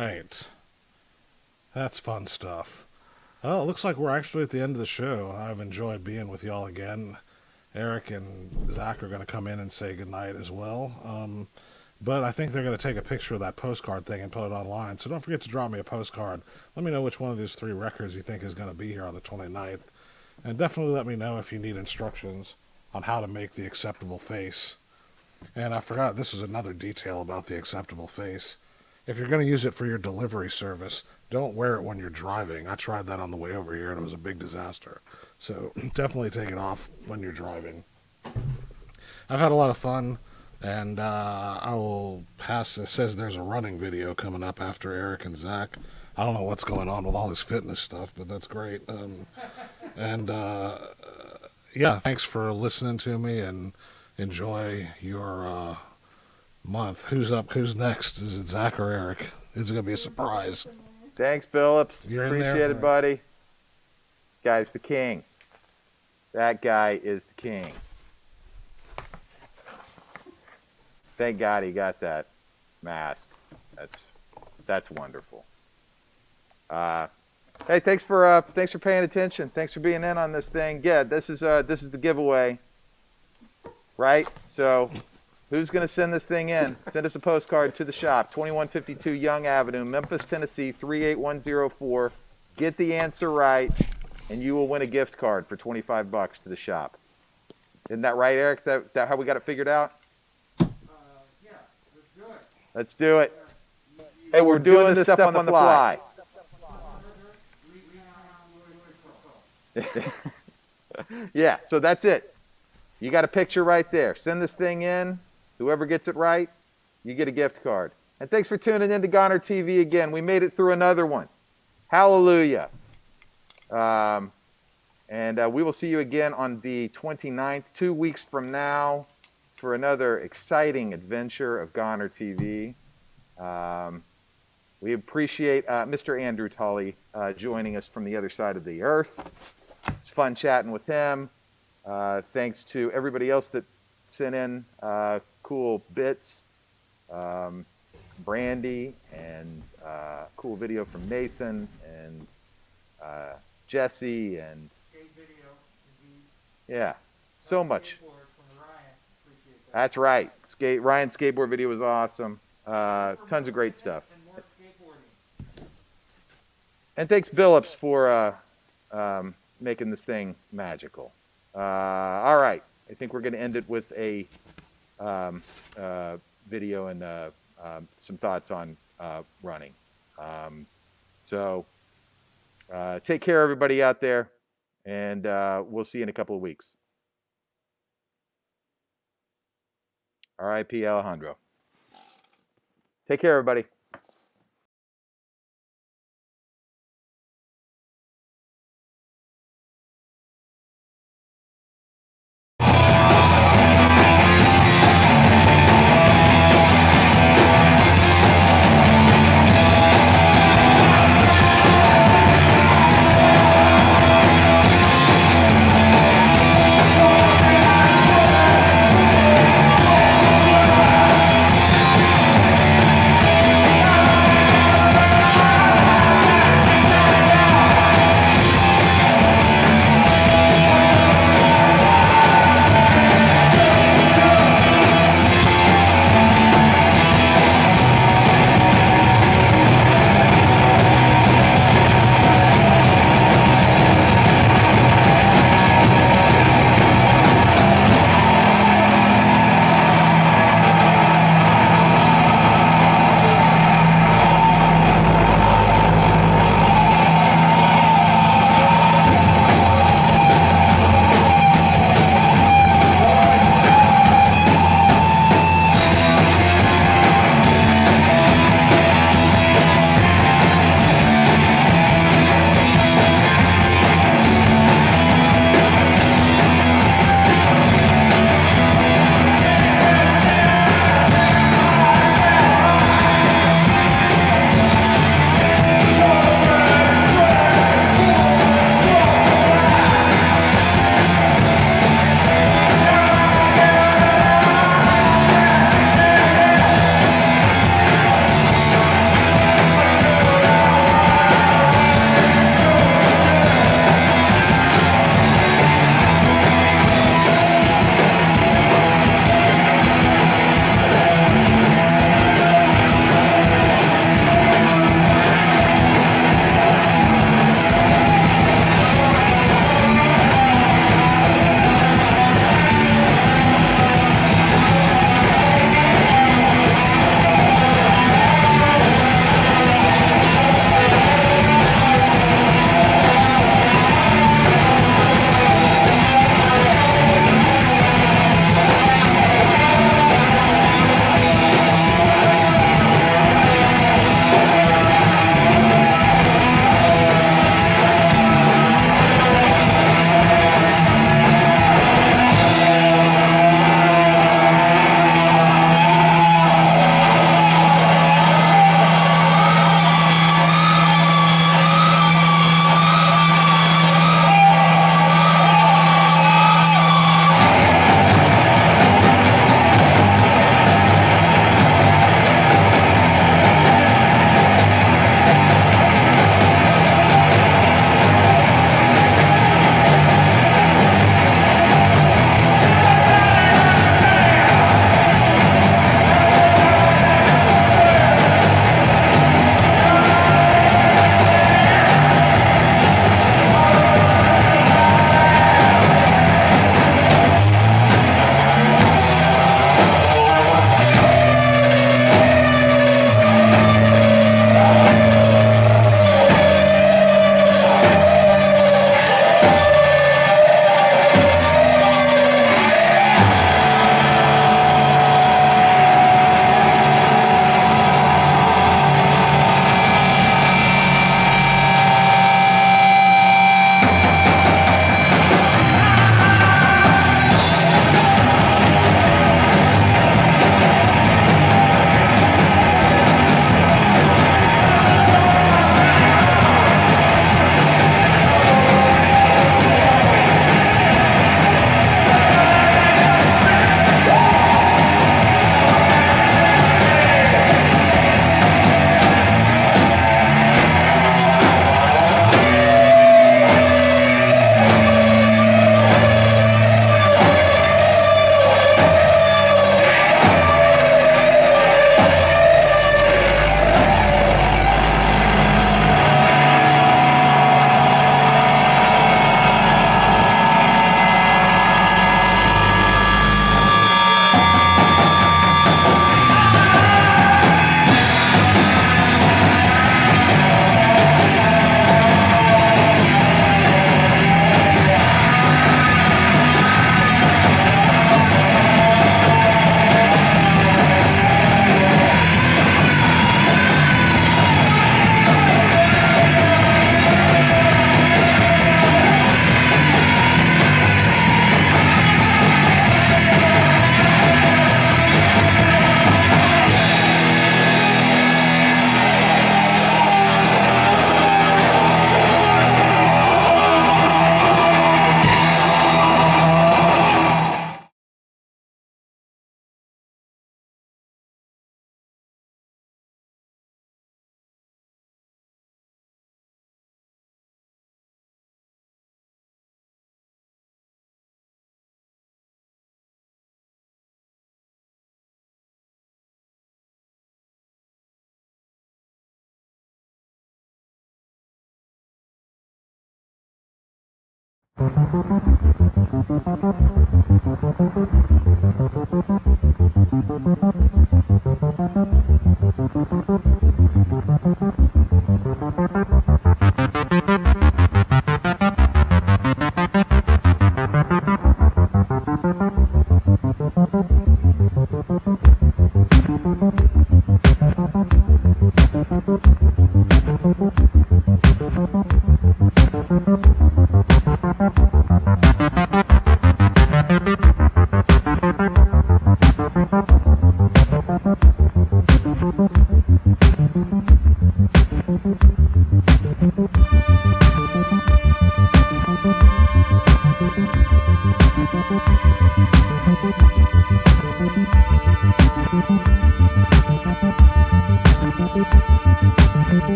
Right. That's fun stuff. Well, it looks like we're actually at the end of the show. I've enjoyed being with y'all again. Eric and Zach are going to come in and say goodnight as well. But I think they're going to take a picture of that postcard thing and put it online. So don't forget to drop me a postcard. Let me know which one of these 3 records you think is going to be here on the 29th. And definitely let me know if you need instructions on how to make the acceptable face. And I forgot, this is another detail about the acceptable face. if you're going to use it for your delivery service, don't wear it when you're driving. I tried that on the way over here, and it was a big disaster. So definitely take it off when you're driving. I've had a lot of fun, and I will pass. It says there's a running video coming up after Eric and Zach. I don't know what's going on with all this fitness stuff, but that's great. Yeah, thanks for listening to me, and enjoy your month. Who's up? Who's next? Is it Zach or Eric? Is it going to be a surprise? Thanks, Phillips. You're in there? Appreciate it, buddy. Guy's the king. That guy is the king. Thank God he got that mask. That's wonderful. Hey, thanks for paying attention. Thanks for being in on this thing. Yeah, this is the giveaway, right? So, who's gonna send this thing in? Send us a postcard to the shop, 2152 Young Avenue, Memphis, Tennessee 38104. Get the answer right, and you will win a gift card for $25 to the shop. Isn't that right, Eric? That how we got it figured out? Yeah, let's do it. Let's do it. Hey, we're doing this stuff on the fly. Yeah, so that's it. You got a picture right there. Send this thing in. Whoever gets it right, you get a gift card. And thanks for tuning in to GONER TV again. We made it through another one. Hallelujah. And we will see you again on the 29th, 2 weeks from now, for another exciting adventure of GONER TV. We appreciate Mr. Andrew Tolley joining us from the other side of the earth. It's fun chatting with him. Thanks to everybody else that sent in cool bits. Brandy, and cool video from Nathan, and Jesse, and yeah, so much. That's right. Ryan's skateboard video was awesome. Tons of great stuff. And thanks, Billups, for making this thing magical. All right. I think we're going to end it with a video and some thoughts on running. So take care, everybody out there, and we'll see you in a couple of weeks. R.I.P. Alejandro. Take care, everybody.